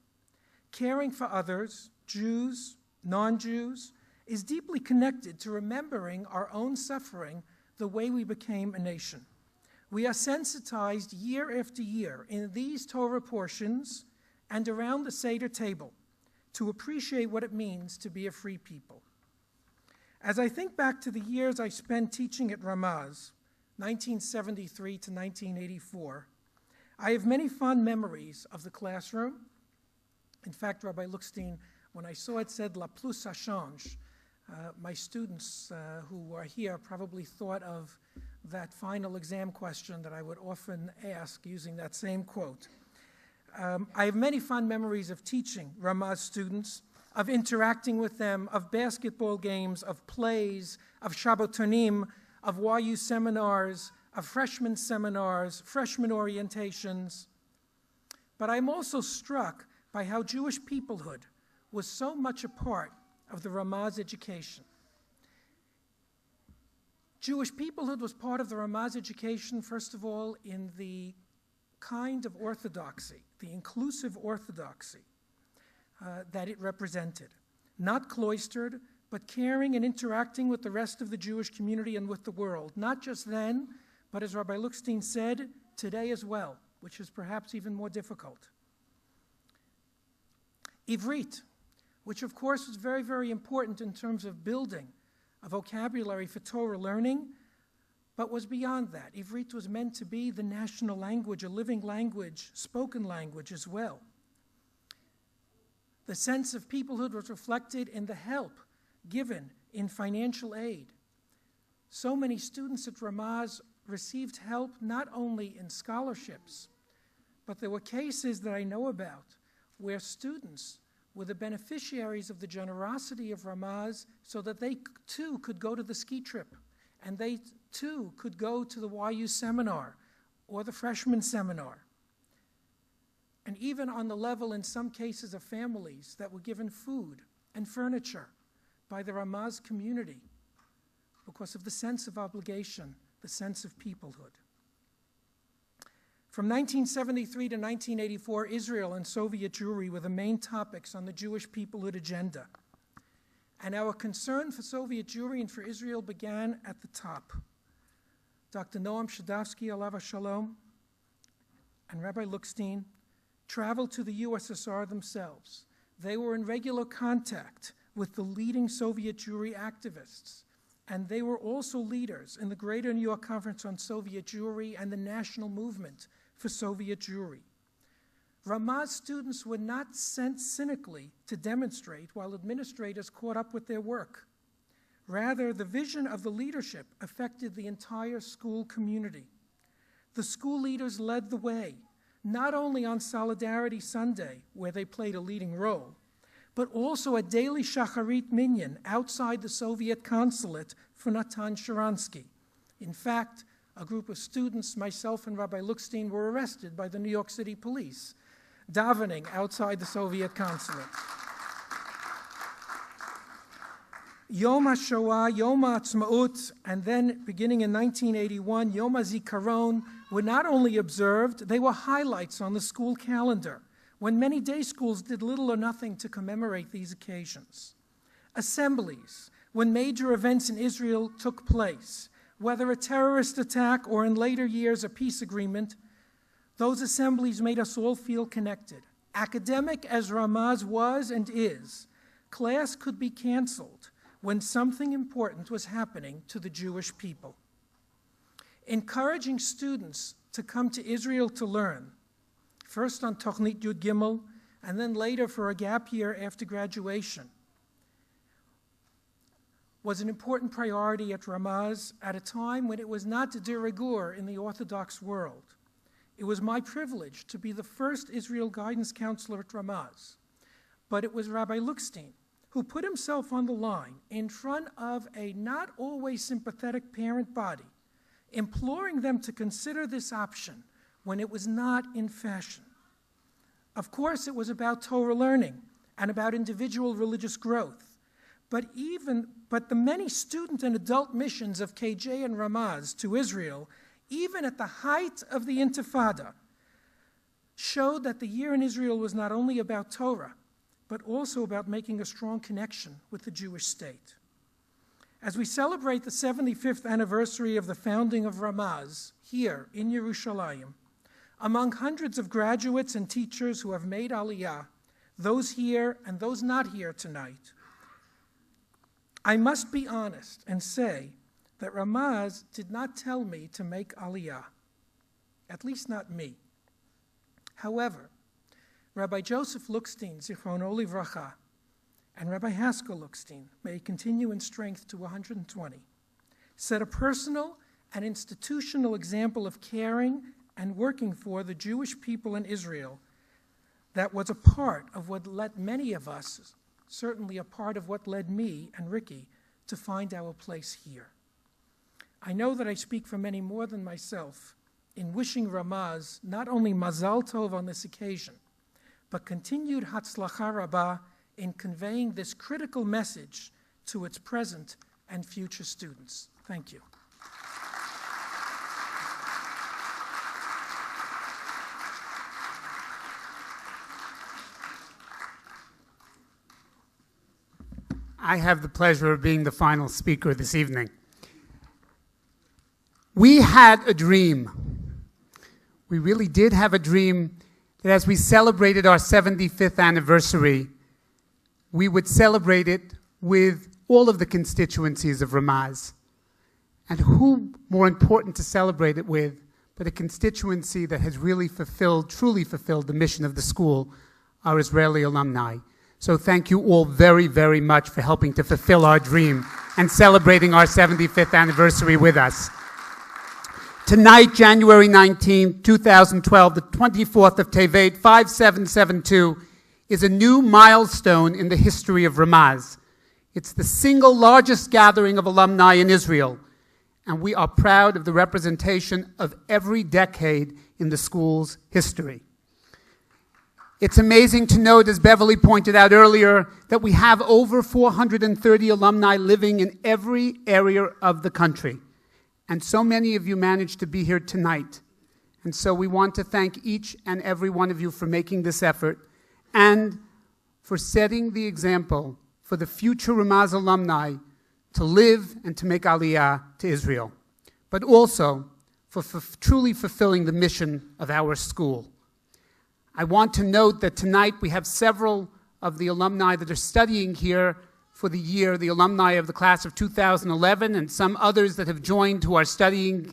Caring for others, Jews, non-Jews, is deeply connected to remembering our own suffering the way we became a nation. We are sensitized year after year in these Torah portions and around the Seder table to appreciate what it means to be a free people. As I think back to the years I spent teaching at Ramaz, 1973 to 1984, I have many fond memories of the classroom. In fact, Rabbi Lookstein, when I saw it said La Plus Ça Change, My students who are here probably thought of that final exam question that I would often ask using that same quote. I have many fond memories of teaching Ramaz students, of interacting with them, of basketball games, of plays, of Shabbotonim, of YU seminars, of freshman seminars, freshman orientations. But I'm also struck by how Jewish peoplehood was so much a part of the Ramaz education. Jewish peoplehood was part of the Ramaz education, first of all, in the kind of orthodoxy, the inclusive orthodoxy that it represented. Not cloistered, but caring and interacting with the rest of the Jewish community and with the world. Not just then, but as Rabbi Lookstein said, today as well, which is perhaps even more difficult. Ivrit, which of course was very, very important in terms of building a vocabulary for Torah learning, but was beyond that. Ivrit was meant to be the national language, a living language, spoken language as well. The sense of peoplehood was reflected in the help given in financial aid. So many students at Ramaz received help not only in scholarships, but there were cases that I know about where students were the beneficiaries of the generosity of Ramaz so that they too could go to the ski trip and they too could go to the YU seminar or the freshman seminar. And even on the level, in some cases, of families that were given food and furniture by the Ramaz community because of the sense of obligation, the sense of peoplehood. From 1973 to 1984, Israel and Soviet Jewry were the main topics on the Jewish peoplehood agenda. And our concern for Soviet Jewry and for Israel began at the top. Dr. Noam Shadovsky, alav shalom, and Rabbi Lookstein traveled to the USSR themselves. They were in regular contact with the leading Soviet Jewry activists, and they were also leaders in the Greater New York Conference on Soviet Jewry and the national movement for Soviet Jewry. Ramaz students were not sent cynically to demonstrate while administrators caught up with their work. Rather, the vision of the leadership affected the entire school community. The school leaders led the way, not only on Solidarity Sunday, where they played a leading role, but also a daily Shacharit minyan outside the Soviet consulate for Natan Sharansky. In fact, a group of students, myself and Rabbi Lookstein, were arrested by the New York City police, davening outside the Soviet consulate. Yom HaShoah, Yom HaAtzmaut, and then beginning in 1981, Yom HaZikaron were not only observed, they were highlights on the school calendar, when many day schools did little or nothing to commemorate these occasions. Assemblies, when major events in Israel took place, whether a terrorist attack or in later years a peace agreement, those assemblies made us all feel connected. Academic as Ramaz was and is, class could be canceled when something important was happening to the Jewish people. Encouraging students to come to Israel to learn, first on Tochnit Yud Gimel, and then later for a gap year after graduation, was an important priority at Ramaz at a time when it was not de rigueur in the Orthodox world. It was my privilege to be the first Israel guidance counselor at Ramaz, but it was Rabbi Lookstein who put himself on the line in front of a not always sympathetic parent body, imploring them to consider this option when it was not in fashion. Of course, it was about Torah learning and about individual religious growth, but the many student and adult missions of KJ and Ramaz to Israel, even at the height of the Intifada, showed that the year in Israel was not only about Torah, but also about making a strong connection with the Jewish state. As we celebrate the 75th anniversary of the founding of Ramaz here in Yerushalayim, among hundreds of graduates and teachers who have made Aliyah, those here and those not here tonight, I must be honest and say that Ramaz did not tell me to make Aliyah, at least not me. However, Rabbi Joseph Lookstein, Zichrono Livracha, and Rabbi Haskel Lookstein, may he continue in strength to 120, set a personal and institutional example of caring and working for the Jewish people in Israel that was a part of what led many of us, certainly a part of what led me and Ricky, to find our place here. I know that I speak for many more than myself in wishing Ramaz not only Mazal Tov on this occasion, but continued Hatzlacha Rabbah in conveying this critical message to its present and future students. Thank you.
I have the pleasure of being the final speaker this evening. We had a dream. We really did have a dream that as we celebrated our 75th anniversary, we would celebrate it with all of the constituencies of Ramaz. And who more important to celebrate it with but a constituency that has really truly fulfilled the mission of the school, our Israeli alumni. So thank you all very, very much for helping to fulfill our dream and celebrating our 75th anniversary with us. Tonight, January 19, 2012, the 24th of Tevet, 5772, is a new milestone in the history of Ramaz. It's the single largest gathering of alumni in Israel, and we are proud of the representation of every decade in the school's history. It's amazing to note, as Beverly pointed out earlier, that we have over 430 alumni living in every area of the country. And so many of you managed to be here tonight. And so we want to thank each and every one of you for making this effort and for setting the example for the future Ramaz alumni to live and to make Aliyah to Israel, but also for truly fulfilling the mission of our school. I want to note that tonight we have several of the alumni that are studying here for the year, the alumni of the class of 2011, and some others that have joined who are studying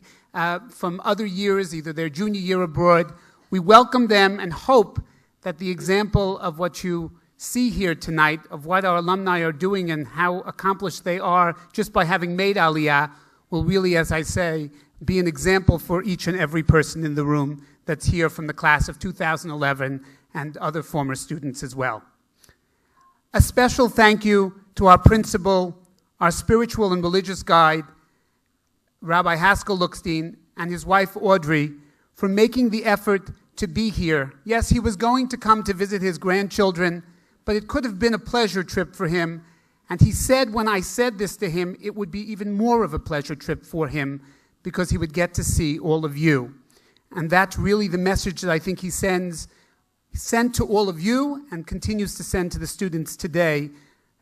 from other years, either their junior year abroad. We welcome them and hope that the example of what you see here tonight, of what our alumni are doing and how accomplished they are just by having made Aliyah, will really, as I say, be an example for each and every person in the room that's here from the class of 2011 and other former students as well. A special thank you to our principal, our spiritual and religious guide, Rabbi Haskel Lookstein, and his wife Audrey, for making the effort to be here. Yes, he was going to come to visit his grandchildren, but it could have been a pleasure trip for him. And he said, when I said this to him, it would be even more of a pleasure trip for him because he would get to see all of you. And that's really the message that I think he sent to all of you and continues to send to the students today,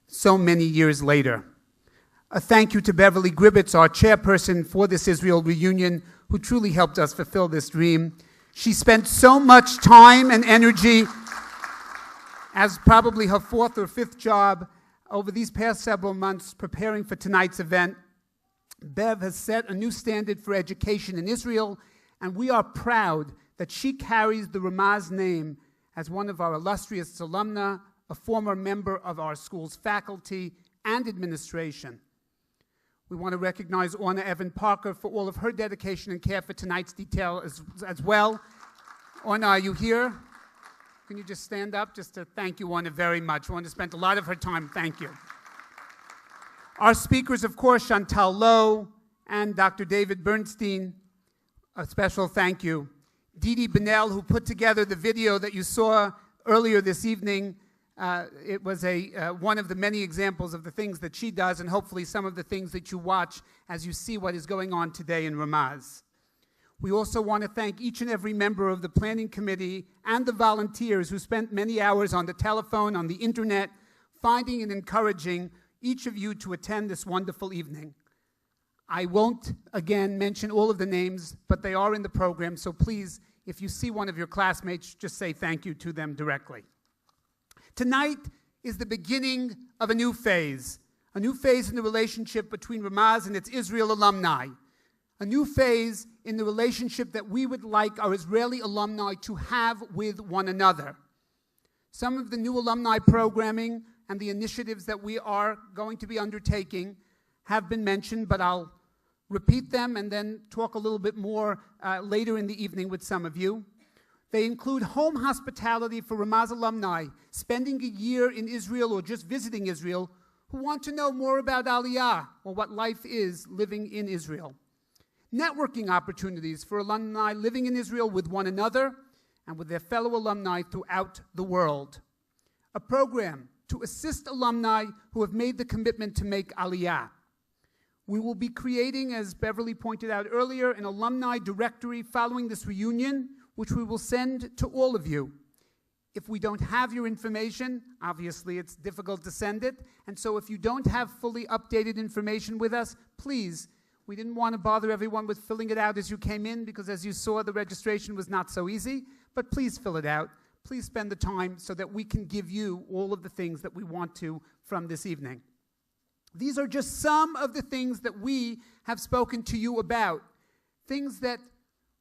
so many years later. A thank you to Beverly Gribetz, our chairperson for this Israel reunion, who truly helped us fulfill this dream. She spent so much time and energy as probably her fourth or fifth job over these past several months preparing for tonight's event. Bev has set a new standard for education in Israel, and we are proud that she carries the Ramaz name as one of our illustrious alumna, a former member of our school's faculty and administration. We want to recognize Orna Evan Parker for all of her dedication and care for tonight's detail as well. Orna, are you here? Can you just stand up just to thank you, Orna, very much. Orna spent a lot of her time. Thank you. Our speakers, of course, Chantal Low and Dr. David Bernstein. A special thank you. Didi Benel, who put together the video that you saw earlier this evening. It was one of the many examples of the things that she does, and hopefully some of the things that you watch as you see what is going on today in Ramaz. We also want to thank each and every member of the planning committee and the volunteers who spent many hours on the telephone, on the internet, finding and encouraging each of you to attend this wonderful evening. I won't, again, mention all of the names, but they are in the program, so please, if you see one of your classmates, just say thank you to them directly. Tonight is the beginning of a new phase in the relationship between Ramaz and its Israel alumni, a new phase in the relationship that we would like our Israeli alumni to have with one another. Some of the new alumni programming and the initiatives that we are going to be undertaking have been mentioned, but I'll repeat them and then talk a little bit more later in the evening with some of you. They include home hospitality for Ramaz alumni spending a year in Israel or just visiting Israel who want to know more about Aliyah or what life is living in Israel. Networking opportunities for alumni living in Israel with one another and with their fellow alumni throughout the world. A program to assist alumni who have made the commitment to make Aliyah. We will be creating, as Beverly pointed out earlier, an alumni directory following this reunion, which we will send to all of you. If we don't have your information, obviously it's difficult to send it, and so if you don't have fully updated information with us, please, we didn't want to bother everyone with filling it out as you came in, because as you saw, the registration was not so easy, but please fill it out. Please spend the time so that we can give you all of the things that we want to from this evening. These are just some of the things that we have spoken to you about, things that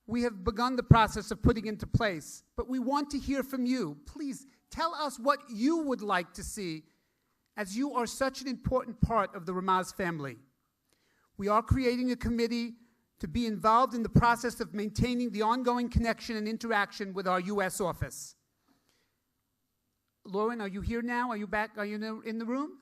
we have begun the process of putting into place. But we want to hear from you. Please tell us what you would like to see, as you are such an important part of the Ramaz family. We are creating a committee to be involved in the process of maintaining the ongoing connection and interaction with our U.S. office. Lauren, are you here now? Are you back? Are you in the room?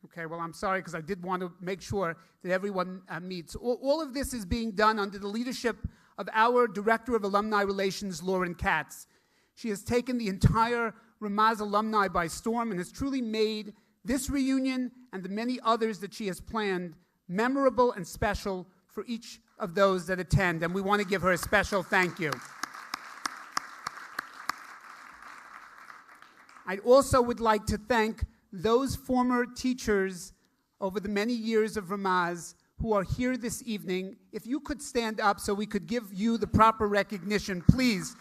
Okay, well, I'm sorry, because I did want to make sure that everyone meets. All of this is being done under the leadership of our Director of Alumni Relations, Lauren Katz. She has taken the entire Ramaz alumni by storm and has truly made this reunion and the many others that she has planned memorable and special for each of those that attend, and we want to give her a special thank you. I also would like to thank those former teachers over the many years of Ramaz who are here this evening. If you could stand up so we could give you the proper recognition, please.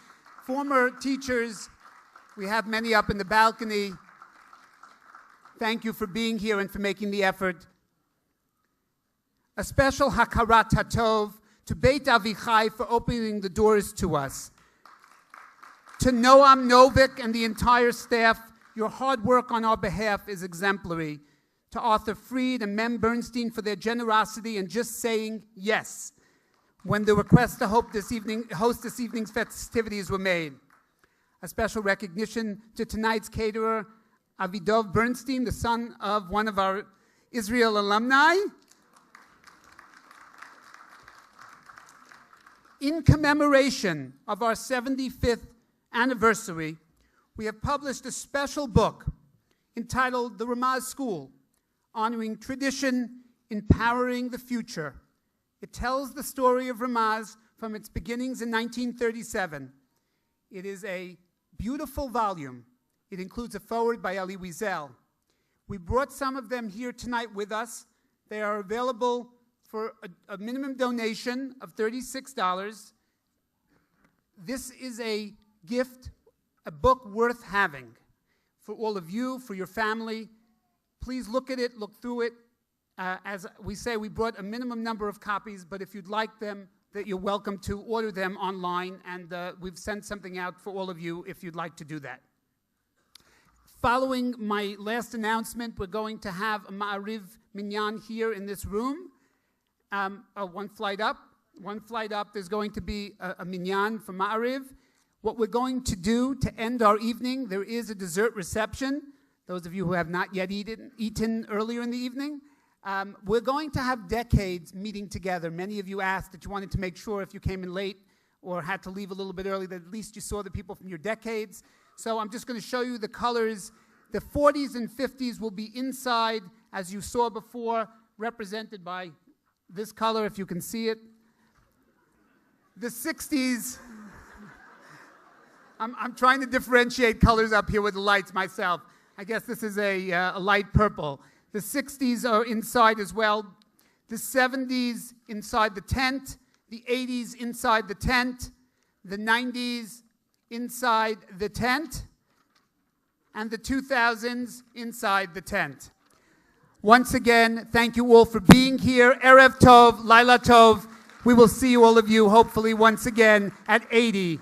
Former teachers, we have many up in the balcony. Thank you for being here and for making the effort. A special hakarat hatov to Beit Avi Chai for opening the doors to us. To Noam Novik and the entire staff, your hard work on our behalf is exemplary. To Arthur Freed and Mem Bernstein for their generosity and just saying yes when the request to host this evening's festivities were made. A special recognition to tonight's caterer, Avidov Bernstein, the son of one of our Israel alumni. In commemoration of our 75th anniversary, we have published a special book entitled The Ramaz School, Honoring Tradition, Empowering the Future. It tells the story of Ramaz from its beginnings in 1937. It is a beautiful volume. It includes a foreword by Elie Wiesel. We brought some of them here tonight with us. They are available for a minimum donation of $36. This is a gift, a book worth having for all of you, for your family. Please look at it, look through it. As we say, we brought a minimum number of copies, but if you'd like them, that you're welcome to order them online, and we've sent something out for all of you if you'd like to do that. Following my last announcement, we're going to have a Ma'ariv Minyan here in this room. One flight up, there's going to be a Minyan for Ma'ariv. What we're going to do to end our evening, there is a dessert reception. Those of you who have not yet eaten earlier in the evening. We're going to have decades meeting together. Many of you asked that you wanted to make sure if you came in late or had to leave a little bit early that at least you saw the people from your decades. So I'm just going to show you the colors. The 40s and 50s will be inside, as you saw before, represented by this color, if you can see it. The 60s, I'm trying to differentiate colors up here with the lights myself. I guess this is a light purple. The 60s are inside as well. The 70s inside the tent. The 80s inside the tent. The 90s inside the tent. And the 2000s inside the tent. Once again, thank you all for being here. Erev Tov, Laila Tov. We will see all of you, hopefully, once again at 80.